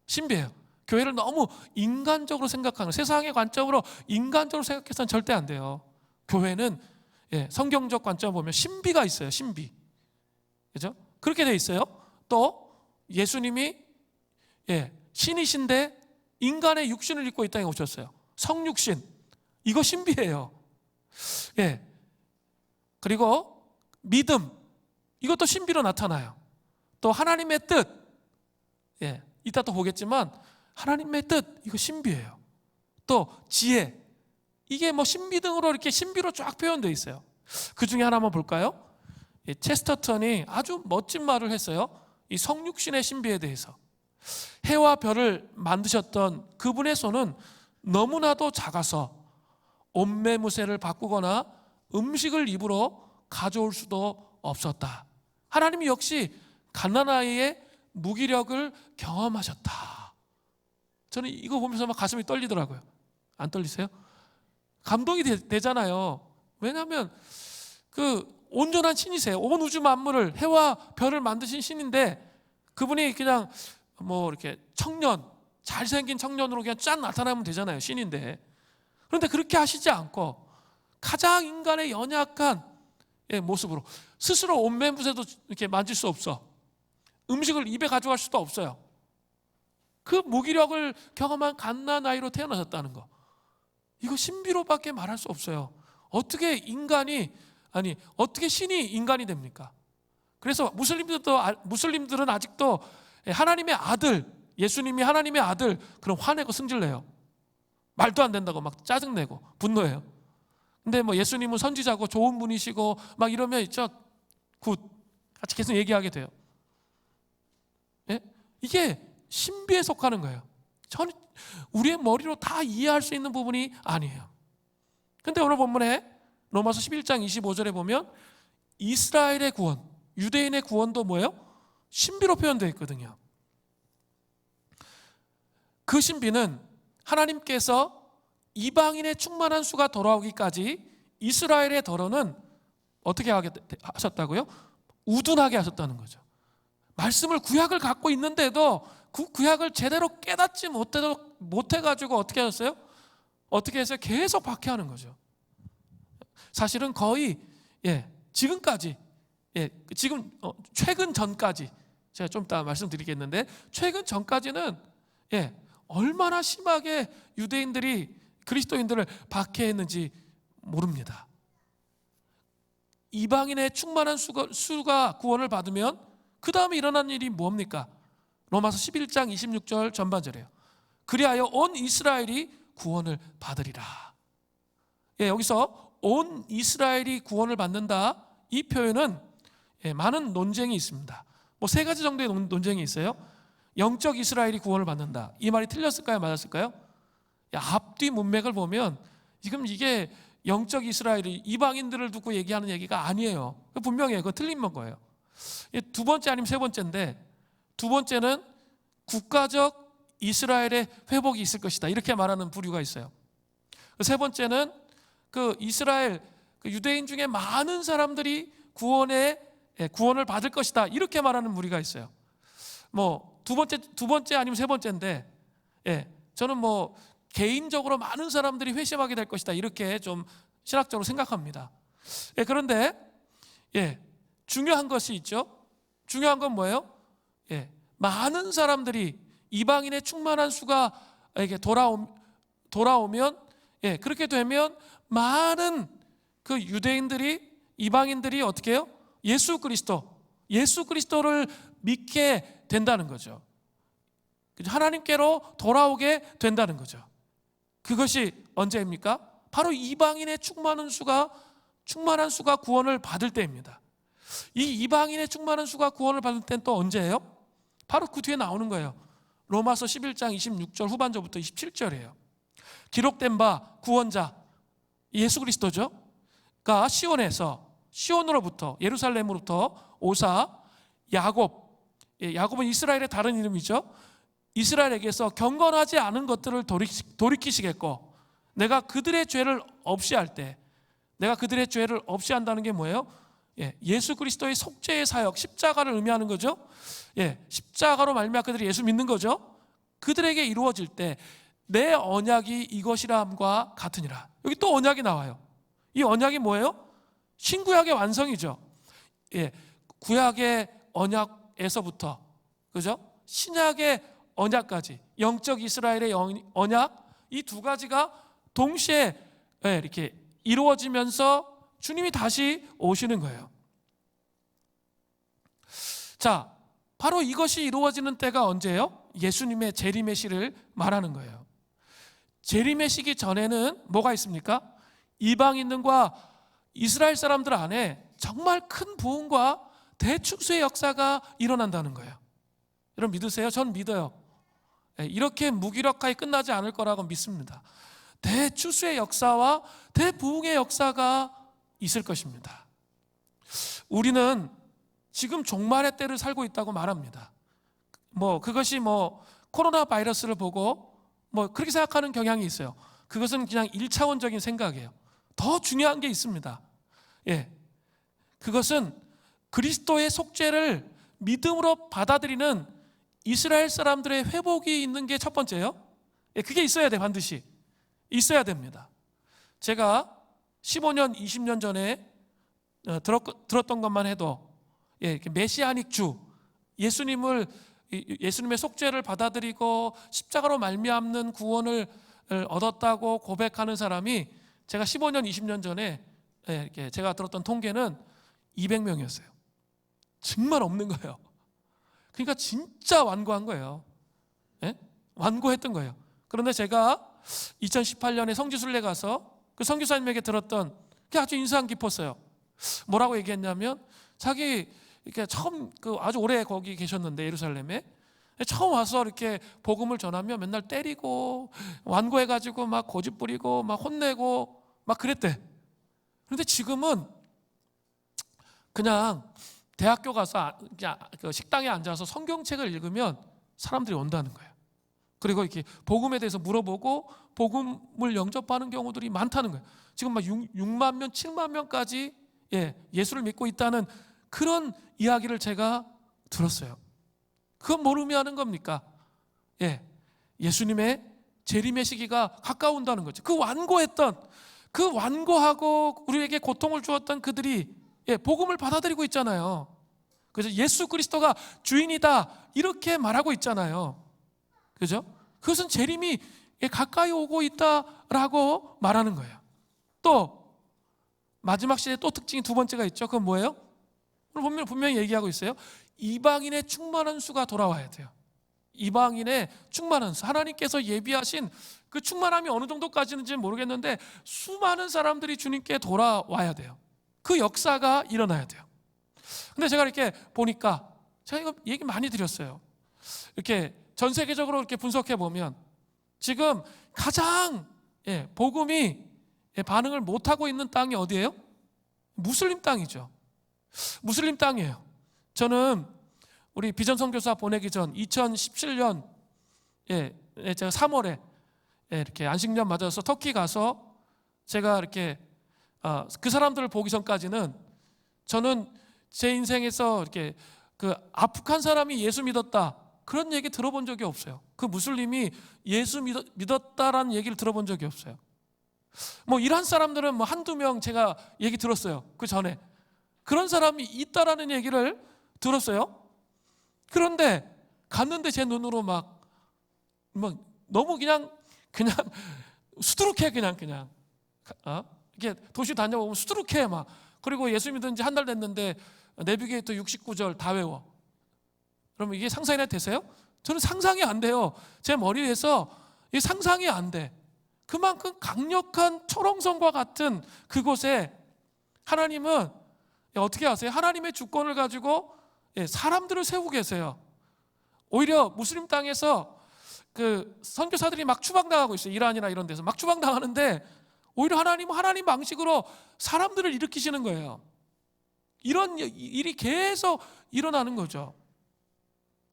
Speaker 1: 신비해요. 교회를 너무 인간적으로 생각하는, 세상의 관점으로 인간적으로 생각해서는 절대 안 돼요. 교회는 성경적 관점 보면 신비가 있어요. 신비. 그죠? 그렇게 돼 있어요. 또 예수님이 신이신데 인간의 육신을 입고 이 땅에 오셨어요. 성육신. 이거 신비해요. 그리고 믿음. 이것도 신비로 나타나요. 또 하나님의 뜻. 이따 또 보겠지만 하나님의 뜻, 이거 신비해요. 또 지혜. 이게 뭐 신비 등으로 이렇게 신비로 쫙 표현되어 있어요. 그 중에 하나 한번 볼까요? 체스터턴이 아주 멋진 말을 했어요. 이 성육신의 신비에 대해서. 해와 별을 만드셨던 그분의 손은 너무나도 작아서 옷매무새를 바꾸거나 음식을 입으로 가져올 수도 없었다. 하나님이 역시 갓난아이의 무기력을 경험하셨다. 저는 이거 보면서 막 가슴이 떨리더라고요. 안 떨리세요? 감동이 되잖아요. 왜냐하면 그 온전한 신이세요. 온 우주 만물을, 해와 별을 만드신 신인데 그분이 그냥 뭐 이렇게 청년, 잘생긴 청년으로 그냥 쫙 나타나면 되잖아요. 신인데. 그런데 그렇게 하시지 않고 가장 인간의 연약한 모습으로, 스스로 옷매무새도 이렇게 만질 수 없어. 음식을 입에 가져갈 수도 없어요. 그 무기력을 경험한 갓난아이로 태어나셨다는 거, 이거 신비로밖에 말할 수 없어요. 어떻게 어떻게 신이 인간이 됩니까? 그래서 무슬림들은 아직도 하나님의 아들, 예수님이 하나님의 아들, 그럼 화내고 승질내요. 말도 안 된다고 막 짜증내고 분노해요. 근데 뭐 예수님은 선지자고 좋은 분이시고 막 이러면 있죠, 같이 계속 얘기하게 돼요. 이게 신비에 속하는 거예요. 저는 우리의 머리로 다 이해할 수 있는 부분이 아니에요. 근데 오늘 본문에 로마서 11장 25절에 보면 이스라엘의 구원, 유대인의 구원도 뭐예요? 신비로 표현되어 있거든요. 그 신비는 하나님께서 이방인의 충만한 수가 돌아오기까지 이스라엘의 더러는 어떻게 하셨다고요? 우둔하게 하셨다는 거죠. 말씀을, 구약을 갖고 있는데도 그 구약을 제대로 깨닫지 못해가지고 어떻게 하셨어요? 어떻게 해서 계속 박해하는 거죠. 사실은 거의 지금까지, 지금 최근 전까지, 제가 좀 이따 말씀드리겠는데, 최근 전까지는 얼마나 심하게 유대인들이 그리스도인들을 박해했는지 모릅니다. 이방인의 충만한 수가 구원을 받으면 그 다음에 일어난 일이 뭡니까? 로마서 11장 26절 전반절이에요. 그리하여 온 이스라엘이 구원을 받으리라. 여기서 온 이스라엘이 구원을 받는다, 이 표현은 많은 논쟁이 있습니다. 뭐 세 가지 정도의 논쟁이 있어요. 영적 이스라엘이 구원을 받는다, 이 말이 틀렸을까요? 맞았을까요? 앞뒤 문맥을 보면 지금 이게 영적 이스라엘이 이방인들을 두고 얘기하는 얘기가 아니에요. 분명해요. 그거 틀린 거예요. 두 번째 아니면 세 번째인데, 두 번째는 국가적 이스라엘의 회복이 있을 것이다, 이렇게 말하는 부류가 있어요. 세 번째는 그 이스라엘, 그 유대인 중에 많은 사람들이 구원을 받을 것이다, 이렇게 말하는 무리가 있어요. 뭐 두 번째 아니면 세 번째인데, 저는 뭐 개인적으로 많은 사람들이 회심하게 될 것이다, 이렇게 좀 신학적으로 생각합니다. 그런데 중요한 것이 있죠. 중요한 건 뭐예요? 많은 사람들이, 이방인의 충만한 수가 이렇게 돌아오면, 그렇게 되면 많은 그 유대인들이, 이방인들이 어떻게 해요? 예수 그리스도를 믿게 된다는 거죠. 하나님께로 돌아오게 된다는 거죠. 그것이 언제입니까? 바로 이방인의 충만한 수가 구원을 받을 때입니다. 이 이방인의 충만한 수가 구원을 받을 때는 또 언제예요? 바로 그 뒤에 나오는 거예요. 로마서 11장 26절 후반절부터 27절이에요. 기록된 바 구원자 예수 그리스도죠. 가 시온으로부터, 예루살렘으로부터 오사 야곱은 이스라엘의 다른 이름이죠. 이스라엘에게서 경건하지 않은 것들을 돌이키시겠고, 내가 그들의 죄를 없이 할 때, 내가 그들의 죄를 없이 한다는 게 뭐예요? 예수 그리스도의 속죄의 사역, 십자가를 의미하는 거죠. 십자가로 말미암아 그들이 예수 믿는 거죠. 그들에게 이루어질 때 내 언약이 이것이라함과 같으니라. 여기 또 언약이 나와요. 이 언약이 뭐예요? 신구약의 완성이죠. 구약의 언약에서부터, 그죠? 신약의 언약까지, 영적 이스라엘의 언약, 이 두 가지가 동시에 이렇게 이루어지면서 주님이 다시 오시는 거예요. 자, 바로 이것이 이루어지는 때가 언제예요? 예수님의 재림의 시를 말하는 거예요. 재림의 시기 전에는 뭐가 있습니까? 이방인들과 이스라엘 사람들 안에 정말 큰 부흥과 대축수의 역사가 일어난다는 거예요. 여러분 믿으세요? 전 믿어요. 이렇게 무기력하게 끝나지 않을 거라고 믿습니다. 대추수의 역사와 대부흥의 역사가 있을 것입니다. 우리는 지금 종말의 때를 살고 있다고 말합니다. 그것이 코로나 바이러스를 보고 그렇게 생각하는 경향이 있어요. 그것은 그냥 1차원적인 생각이에요. 더 중요한 게 있습니다. 그것은 그리스도의 속죄를 믿음으로 받아들이는 이스라엘 사람들의 회복이 있는 게 첫 번째예요. 그게 있어야 돼. 반드시 있어야 됩니다. 제가 15년, 20년 전에 들었던 것만 해도 메시아닉 주, 예수님의 속죄를 받아들이고 십자가로 말미암는 구원을 얻었다고 고백하는 사람이, 제가 15년, 20년 전에 제가 들었던 통계는 200명이었어요. 정말 없는 거예요. 그러니까 진짜 완고한 거예요. 완고했던 거예요. 그런데 제가 2018년에 성지순례 가서 그 선교사님에게 들었던 게 아주 인상 깊었어요. 뭐라고 얘기했냐면, 자기 이렇게 처음 아주 오래 거기 계셨는데, 예루살렘에 처음 와서 이렇게 복음을 전하면 맨날 때리고 완고해가지고 막 고집 부리고 막 혼내고 막 그랬대. 그런데 지금은 그냥 대학교 가서 식당에 앉아서 성경책을 읽으면 사람들이 온다는 거예요. 그리고 이렇게 복음에 대해서 물어보고 복음을 영접하는 경우들이 많다는 거예요. 지금 막 6만 명, 7만 명까지 예수를 믿고 있다는 그런 이야기를 제가 들었어요. 그건 뭘 의미하는 겁니까? 예수님의 재림의 시기가 가까운다는 거죠. 그 완고하고 우리에게 고통을 주었던 그들이 복음을 받아들이고 있잖아요. 그래서 예수 그리스도가 주인이다, 이렇게 말하고 있잖아요. 그죠? 그것은 재림이 가까이 오고 있다라고 말하는 거예요. 또 마지막 시대의 또 특징이 두 번째가 있죠. 그건 뭐예요? 오늘 분명히 얘기하고 있어요. 이방인의 충만한 수가 돌아와야 돼요. 이방인의 충만한 수, 하나님께서 예비하신 그 충만함이 어느 정도까지는지는 모르겠는데 수많은 사람들이 주님께 돌아와야 돼요. 그 역사가 일어나야 돼요. 근데 제가 이렇게 보니까, 제가 이거 얘기 많이 드렸어요. 이렇게 전 세계적으로 이렇게 분석해 보면 지금 가장 복음이 반응을 못하고 있는 땅이 어디예요? 무슬림 땅이죠. 무슬림 땅이에요. 저는 우리 비전 선교사 보내기 전 2017년 제가 3월에 이렇게 안식년 맞아서 터키 가서 제가 이렇게 그 사람들을 보기 전까지는 저는 제 인생에서 이렇게 그 아프간 사람이 예수 믿었다 그런 얘기 들어본 적이 없어요. 그 무슬림이 예수 믿었다라는 얘기를 들어본 적이 없어요. 뭐 이란 사람들은 뭐 한두 명 제가 얘기 들었어요. 그 전에 그런 사람이 있다라는 얘기를 들었어요. 그런데 갔는데 제 눈으로 막 너무 그냥 수두룩해 그냥 이렇게 도시 다녀보면 수두룩해 막. 그리고 예수 믿은 지 한 달 됐는데 내비게이터 69절 다 외워. 그러면 이게 상상이 되세요? 저는 상상이 안 돼요. 제 머리에서 이게 상상이 안 돼. 그만큼 강력한 초롱성과 같은 그곳에 하나님은 어떻게 하세요? 하나님의 주권을 가지고 사람들을 세우고 계세요. 오히려 무슬림 땅에서 그 선교사들이 막 추방당하고 있어요. 이란이나 이런 데서 막 추방당하는데 오히려 하나님은 하나님 방식으로 사람들을 일으키시는 거예요. 이런 일이 계속 일어나는 거죠.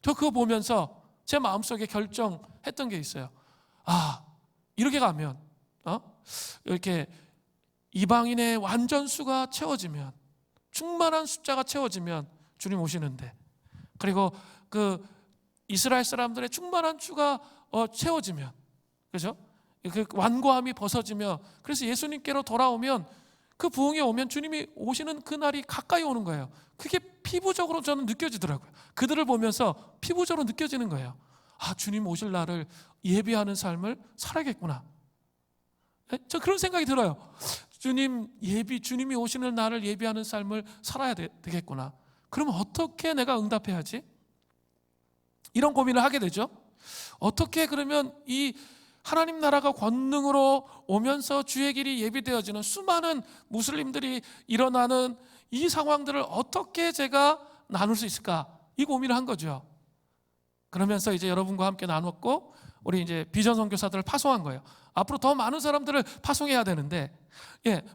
Speaker 1: 저 그거 보면서 제 마음속에 결정했던 게 있어요. 이렇게 가면 이렇게 이방인의 완전수가 채워지면, 충만한 숫자가 채워지면 주님 오시는데, 그리고 그 이스라엘 사람들의 충만한 수가 채워지면, 그죠? 그 완고함이 벗어지며, 그래서 예수님께로 돌아오면, 그 부흥이 오면 주님이 오시는 그날이 가까이 오는 거예요. 그게 피부적으로 저는 느껴지더라고요. 그들을 보면서 피부적으로 느껴지는 거예요. 주님 오실 날을 예비하는 삶을 살아야겠구나. 저 그런 생각이 들어요. 주님이 오시는 날을 예비하는 삶을 살아야 되겠구나. 그러면 어떻게 내가 응답해야지? 이런 고민을 하게 되죠. 어떻게 그러면 이 하나님 나라가 권능으로 오면서 주의 길이 예비되어지는 수많은 무슬림들이 일어나는 이 상황들을 어떻게 제가 나눌 수 있을까? 이 고민을 한 거죠. 그러면서 이제 여러분과 함께 나눴고, 우리 이제 비전 선교사들을 파송한 거예요. 앞으로 더 많은 사람들을 파송해야 되는데,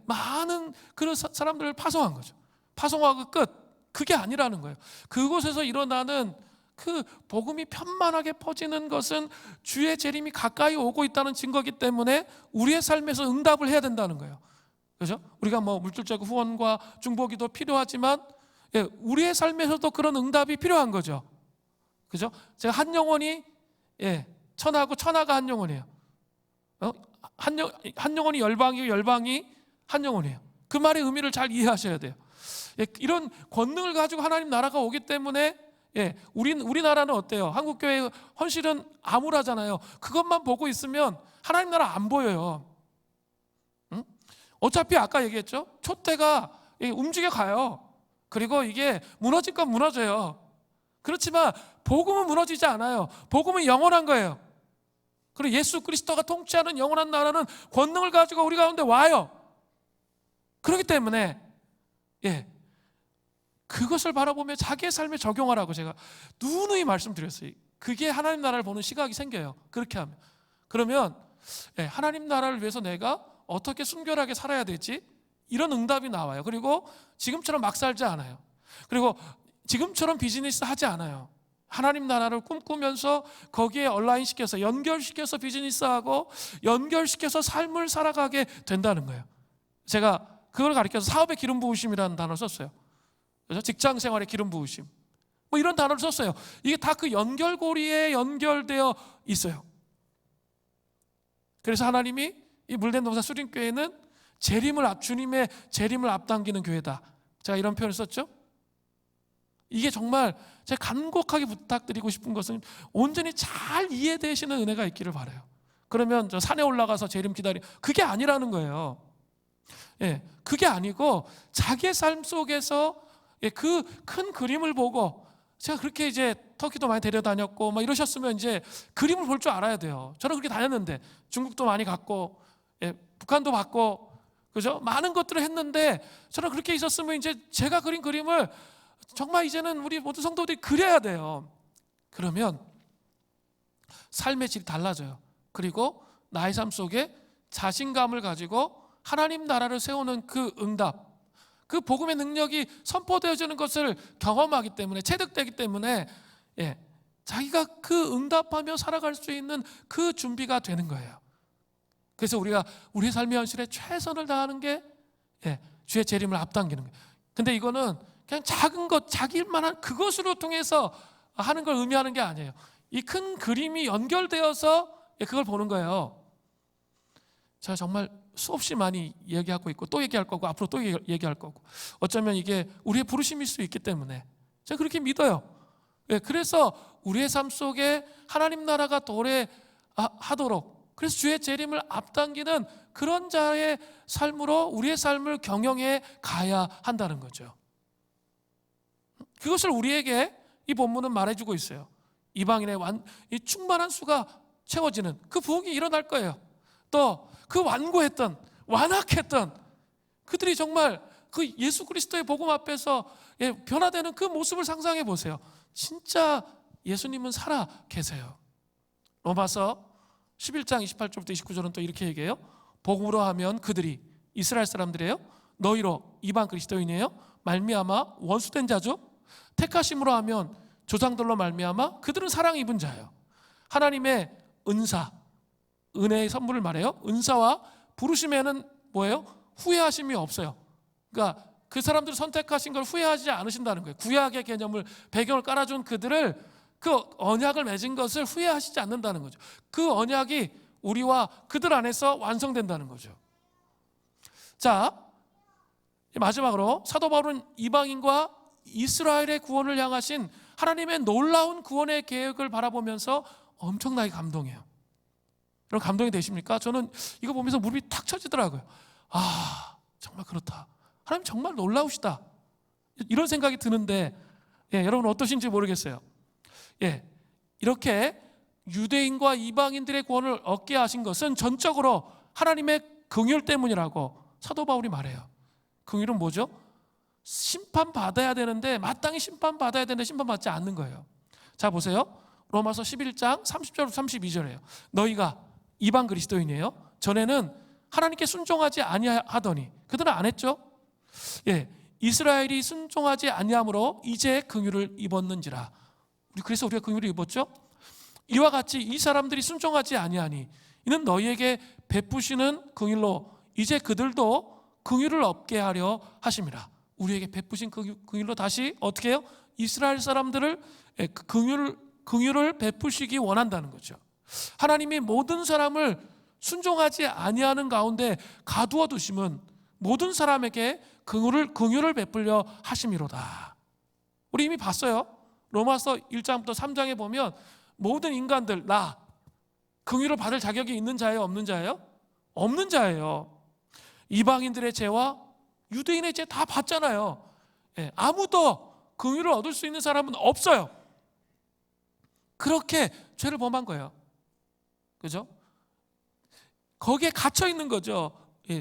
Speaker 1: 많은 그런 사람들을 파송한 거죠. 파송하고 끝. 그게 아니라는 거예요. 그곳에서 일어나는 그 복음이 편만하게 퍼지는 것은 주의 재림이 가까이 오고 있다는 증거이기 때문에 우리의 삶에서 응답을 해야 된다는 거예요. 그렇죠? 우리가 뭐 물질적 후원과 중보기도 필요하지만 우리의 삶에서도 그런 응답이 필요한 거죠. 그죠? 제가 한 영혼이 천하고 천하가 한 영혼이에요. 한 영혼이 열방이고 열방이 한 영혼이에요. 그 말의 의미를 잘 이해하셔야 돼요. 이런 권능을 가지고 하나님 나라가 오기 때문에 우리나라는 어때요? 한국교회의 헌실은 암울하잖아요. 그것만 보고 있으면 하나님 나라 안 보여요. 어차피 아까 얘기했죠? 촛대가 움직여 가요. 그리고 이게 무너질 건 무너져요. 그렇지만 복음은 무너지지 않아요. 복음은 영원한 거예요. 그리고 예수 그리스도가 통치하는 영원한 나라는 권능을 가지고 우리 가운데 와요. 그렇기 때문에 그것을 바라보며 자기의 삶에 적용하라고 제가 누누이 말씀드렸어요. 그게 하나님 나라를 보는 시각이 생겨요. 그렇게 하면. 그러면 하나님 나라를 위해서 내가 어떻게 순결하게 살아야 되지? 이런 응답이 나와요. 그리고 지금처럼 막 살지 않아요. 그리고 지금처럼 비즈니스 하지 않아요. 하나님 나라를 꿈꾸면서 거기에 온라인시켜서 연결시켜서 비즈니스하고 연결시켜서 삶을 살아가게 된다는 거예요. 제가 그걸 가르쳐서 사업의 기름 부으심이라는 단어를 썼어요. 그래서 직장 생활의 기름 부으심, 뭐 이런 단어를 썼어요. 이게 다 그 연결고리에 연결되어 있어요. 그래서 하나님이 이 물된 동산 수림교회는 주님의 재림을 앞당기는 교회다. 제가 이런 표현을 썼죠. 이게 정말 제가 간곡하게 부탁드리고 싶은 것은 온전히 잘 이해되시는 은혜가 있기를 바라요. 그러면 저 산에 올라가서 재림 기다리, 그게 아니라는 거예요. 그게 아니고 자기의 삶 속에서 그 큰 그림을 보고, 제가 그렇게 이제 터키도 많이 데려다녔고 막 이러셨으면 이제 그림을 볼 줄 알아야 돼요. 저는 그렇게 다녔는데 중국도 많이 갔고 북한도 봤고, 그죠? 많은 것들을 했는데 저는 그렇게 있었으면 이제 제가 그린 그림을 정말 이제는 우리 모든 성도들이 그려야 돼요. 그러면 삶의 질이 달라져요. 그리고 나의 삶 속에 자신감을 가지고 하나님 나라를 세우는 그 응답, 그 복음의 능력이 선포되어지는 것을 경험하기 때문에, 체득되기 때문에 자기가 그 응답하며 살아갈 수 있는 그 준비가 되는 거예요. 그래서 우리가 우리의 삶의 현실에 최선을 다하는 게 주의 재림을 앞당기는 거예요. 근데 이거는 그냥 작은 것, 자기 일만한 그것으로 통해서 하는 걸 의미하는 게 아니에요. 이 큰 그림이 연결되어서 그걸 보는 거예요. 제가 정말 수없이 많이 얘기하고 있고 또 얘기할 거고 앞으로 또 얘기할 거고, 어쩌면 이게 우리의 부르심일 수 있기 때문에 제가 그렇게 믿어요. 그래서 우리의 삶 속에 하나님 나라가 도래하도록, 그래서 주의 재림을 앞당기는 그런 자의 삶으로 우리의 삶을 경영해 가야 한다는 거죠. 그것을 우리에게 이 본문은 말해주고 있어요. 이방인의 이 충만한 수가 채워지는 그 부흥이 일어날 거예요. 또 그 완고했던, 완악했던 그들이 정말 그 예수 그리스도의 복음 앞에서 변화되는 그 모습을 상상해 보세요. 진짜 예수님은 살아 계세요. 로마서 11장 28절부터 29절은 또 이렇게 얘기해요. 복음으로 하면 그들이, 이스라엘 사람들이에요, 너희로 이방 그리스도인이에요, 말미암아 원수된 자죠. 택하심으로 하면 조상들로 말미암아 그들은 사랑 입은 자예요. 하나님의 은사, 은혜의 선물을 말해요. 은사와 부르심에는 뭐예요? 후회하심이 없어요. 그러니까 그 사람들을 선택하신 걸 후회하지 않으신다는 거예요. 구약의 개념을, 배경을 깔아준 그들을, 그 언약을 맺은 것을 후회하시지 않는다는 거죠. 그 언약이 우리와 그들 안에서 완성된다는 거죠. 자, 마지막으로 사도 바울은 이방인과 이스라엘의 구원을 향하신 하나님의 놀라운 구원의 계획을 바라보면서 엄청나게 감동해요. 여러분 감동이 되십니까? 저는 이거 보면서 무릎이 탁 쳐지더라고요. 아, 정말 그렇다. 하나님 정말 놀라우시다. 이런 생각이 드는데 여러분 어떠신지 모르겠어요. 이렇게 유대인과 이방인들의 구원을 얻게 하신 것은 전적으로 하나님의 긍휼 때문이라고 사도 바울이 말해요. 긍휼은 뭐죠? 심판받아야 되는데, 마땅히 심판받아야 되는데 심판받지 않는 거예요. 자 보세요. 로마서 11장 30절부터 32절이에요. 너희가 이방 그리스도인이에요. 전에는 하나님께 순종하지 아니하더니, 그들은 안 했죠. 이스라엘이 순종하지 아니함으로 이제 긍휼을 입었는지라. 그래서 우리가 긍휼을 입었죠. 이와 같이 이 사람들이 순종하지 아니하니 이는 너희에게 베푸시는 긍휼로 이제 그들도 긍휼을 얻게 하려 하심이라. 우리에게 베푸신 긍휼로 다시 어떻게 해요? 이스라엘 사람들을 긍휼을 베푸시기 원한다는 거죠. 하나님이 모든 사람을 순종하지 아니하는 가운데 가두어 두심은 모든 사람에게 긍휼을 베풀려 하심이로다. 우리 이미 봤어요. 로마서 1장부터 3장에 보면 모든 인간들, 나 긍휼을 받을 자격이 있는 자예요, 없는 자예요? 없는 자예요. 이방인들의 죄와 유대인의 죄 다 받잖아요. 아무도 긍휼을 얻을 수 있는 사람은 없어요. 그렇게 죄를 범한 거예요. 그죠? 거기에 갇혀 있는 거죠.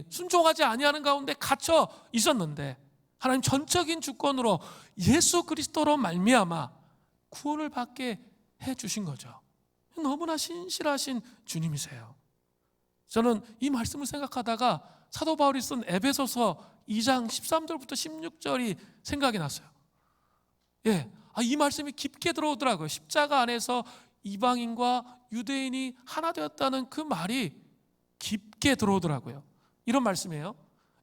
Speaker 1: 순종하지 아니하는 가운데 갇혀 있었는데 하나님 전적인 주권으로 예수 그리스도로 말미암아 구원을 받게 해주신 거죠. 너무나 신실하신 주님이세요. 저는 이 말씀을 생각하다가 사도 바울이 쓴 에베소서 2장 13절부터 16절이 생각이 났어요. 이 말씀이 깊게 들어오더라고요. 십자가 안에서 이방인과 유대인이 하나 되었다는 그 말이 깊게 들어오더라고요. 이런 말씀이에요.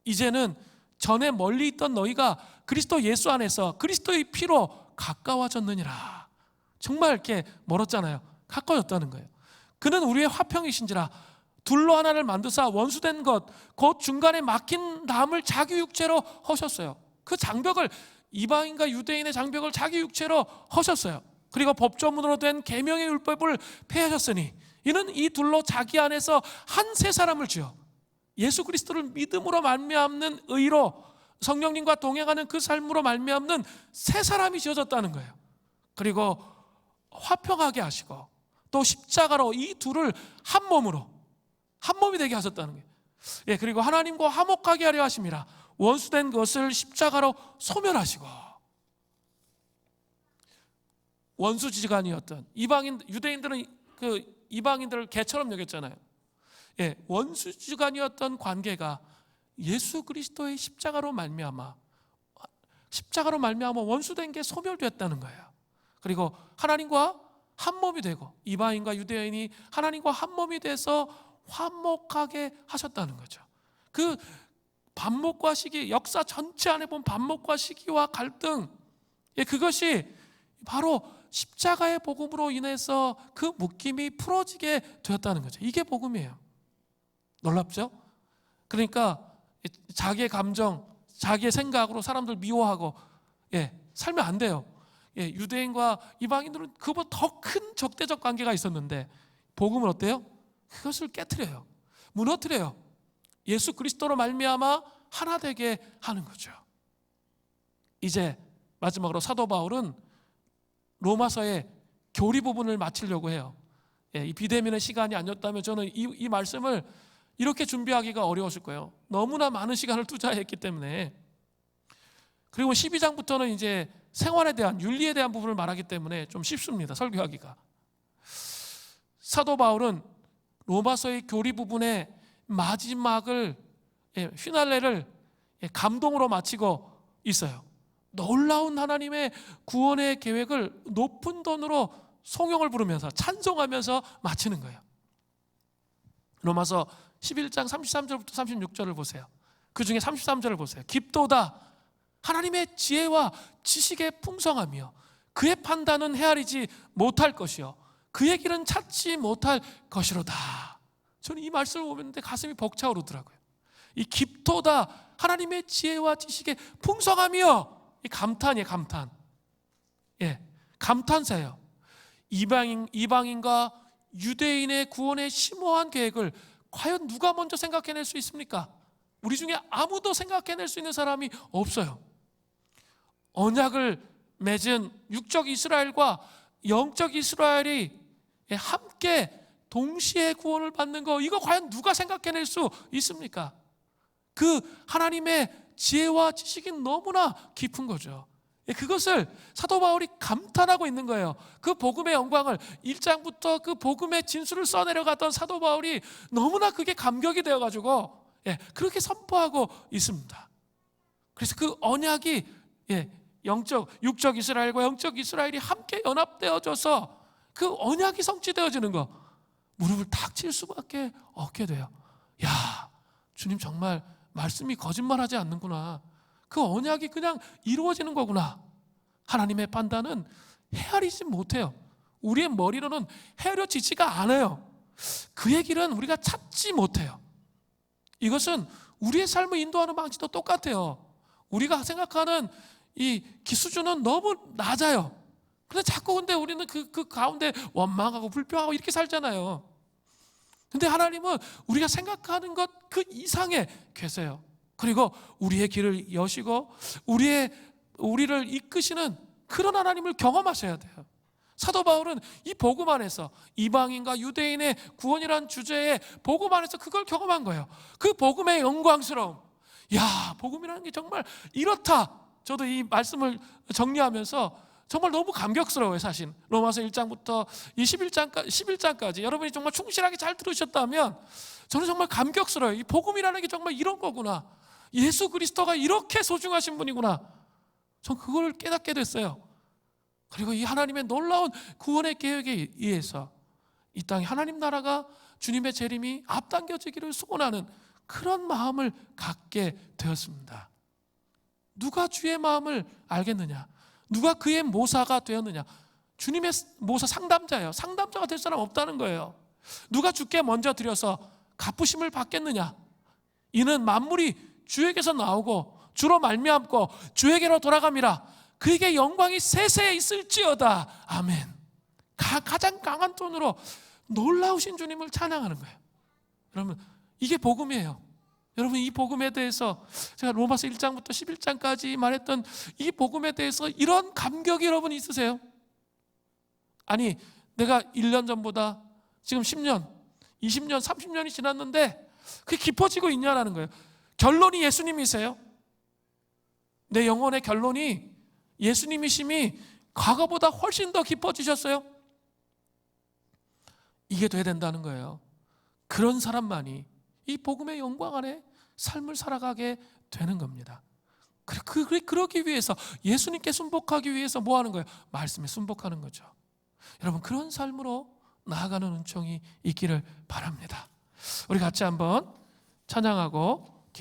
Speaker 1: 이제는 전에 멀리 있던 너희가 그리스도 예수 안에서 그리스도의 피로 가까워졌느니라. 정말 이렇게 멀었잖아요. 가까워졌다는 거예요. 그는 우리의 화평이신지라 둘로 하나를 만드사 원수된 것 곧 중간에 막힌 담을 자기 육체로 허셨어요. 그 장벽을, 이방인과 유대인의 장벽을 자기 육체로 허셨어요. 그리고 법조문으로 된 계명의 율법을 폐하셨으니 이는 이 둘로 자기 안에서 한 세 사람을 지어 예수 그리스도를 믿음으로 말미암는 의로 성령님과 동행하는 그 삶으로 말미암는 새 사람이 지어졌다는 거예요. 그리고 화평하게 하시고 또 십자가로 이 둘을 한 몸으로 한 몸이 되게 하셨다는 거예요. 예, 그리고 하나님과 화목하게 하려 하심이라 원수된 것을 십자가로 소멸하시고 원수지간이었던 유대인들은 그 이방인들을 개처럼 여겼잖아요. 예, 원수지간이었던 관계가 예수 그리스도의 십자가로 말미암아 원수된 게 소멸되었다는 거예요. 그리고 하나님과 한 몸이 되고 이방인과 유대인이 하나님과 한 몸이 돼서 화목하게 하셨다는 거죠. 그 반목과 시기, 역사 전체 안에 본 반목과 시기와 갈등, 그것이 바로 십자가의 복음으로 인해서 그 묶임이 풀어지게 되었다는 거죠. 이게 복음이에요. 놀랍죠? 그러니까 자기의 감정, 자기의 생각으로 사람들 미워하고 살면 안 돼요. 유대인과 이방인들은 그보다 더 큰 적대적 관계가 있었는데 복음은 어때요? 그것을 깨트려요. 무너뜨려요. 예수 그리스도로 말미암아 하나 되게 하는 거죠. 이제 마지막으로 사도 바울은 로마서의 교리 부분을 마치려고 해요. 이 비대면의 시간이 아니었다면 저는 이 말씀을 이렇게 준비하기가 어려웠을 거예요. 너무나 많은 시간을 투자했기 때문에. 그리고 12장부터는 이제 생활에 대한, 윤리에 대한 부분을 말하기 때문에 좀 쉽습니다, 설교하기가. 사도 바울은 로마서의 교리 부분의 마지막을, 휘날레를 감동으로 마치고 있어요. 놀라운 하나님의 구원의 계획을 높은 톤으로 송영을 부르면서 찬송하면서 마치는 거예요. 로마서 11장 33절부터 36절을 보세요. 그 중에 33절을 보세요. 깊도다 하나님의 지혜와 지식의 풍성하며 그의 판단은 헤아리지 못할 것이요 그의 길은 찾지 못할 것이로다. 저는 이 말씀을 보는데 가슴이 벅차오르더라고요. 이 깊도다 하나님의 지혜와 지식의 풍성하며, 이 감탄이에요. 감탄. 감탄사예요. 이방인과 유대인의 구원의 심오한 계획을 과연 누가 먼저 생각해낼 수 있습니까? 우리 중에 아무도 생각해낼 수 있는 사람이 없어요. 언약을 맺은 육적 이스라엘과 영적 이스라엘이 함께 동시에 구원을 받는 거, 이거 과연 누가 생각해낼 수 있습니까? 그 하나님의 지혜와 지식이 너무나 깊은 거죠. 그것을 사도 바울이 감탄하고 있는 거예요. 그 복음의 영광을 1장부터 그 복음의 진수를 써내려갔던 사도 바울이 너무나 그게 감격이 되어가지고 그렇게 선포하고 있습니다. 그래서 그 언약이 육적 이스라엘과 영적 이스라엘이 함께 연합되어져서 그 언약이 성취되어지는 거, 무릎을 탁 칠 수밖에 없게 돼요. 야, 주님 정말 말씀이 거짓말하지 않는구나. 그 언약이 그냥 이루어지는 거구나. 하나님의 판단은 헤아리지 못해요. 우리의 머리로는 헤아려지지가 않아요. 그의 길은 우리가 찾지 못해요. 이것은 우리의 삶을 인도하는 방식도 똑같아요. 우리가 생각하는 이 기수준은 너무 낮아요. 근데 자꾸 우리는 그 가운데 원망하고 불평하고 이렇게 살잖아요. 근데 하나님은 우리가 생각하는 것 그 이상에 계세요. 그리고 우리의 길을 여시고 우리를 이끄시는 그런 하나님을 경험하셔야 돼요. 사도 바울은 이 복음 안에서 이방인과 유대인의 구원이라는 주제에 복음 안에서 그걸 경험한 거예요. 그 복음의 영광스러움. 야, 복음이라는 게 정말 이렇다. 저도 이 말씀을 정리하면서 정말 너무 감격스러워요. 사실 로마서 1장부터 11장까지 여러분이 정말 충실하게 잘 들으셨다면 저는 정말 감격스러워요. 이 복음이라는 게 정말 이런 거구나. 예수 그리스도가 이렇게 소중하신 분이구나. 전 그걸 깨닫게 됐어요. 그리고 이 하나님의 놀라운 구원의 계획에 의해서 이 땅에 하나님 나라가 주님의 재림이 앞당겨지기를 소원하는 그런 마음을 갖게 되었습니다. 누가 주의 마음을 알겠느냐? 누가 그의 모사가 되었느냐? 주님의 모사 상담자예요. 상담자가 될 사람 없다는 거예요. 누가 주께 먼저 드려서 갚으심을 받겠느냐? 이는 만물이 주에게서 나오고 주로 말미암고 주에게로 돌아감이라. 그에게 영광이 세세에 있을지어다. 아멘. 가장 강한 톤으로 놀라우신 주님을 찬양하는 거예요. 여러분, 이게 복음이에요. 여러분, 이 복음에 대해서 제가 로마서 1장부터 11장까지 말했던 이 복음에 대해서 이런 감격이 여러분 있으세요? 아니, 내가 1년 전보다 지금 10년, 20년, 30년이 지났는데 그게 깊어지고 있냐라는 거예요. 결론이 예수님이세요. 내 영혼의 결론이 예수님이심이 과거보다 훨씬 더 깊어지셨어요. 이게 돼야 된다는 거예요. 그런 사람만이 이 복음의 영광 안에 삶을 살아가게 되는 겁니다. 그러기 위해서, 예수님께 순복하기 위해서 뭐 하는 거예요? 말씀에 순복하는 거죠. 여러분, 그런 삶으로 나아가는 은총이 있기를 바랍니다. 우리 같이 한번 찬양하고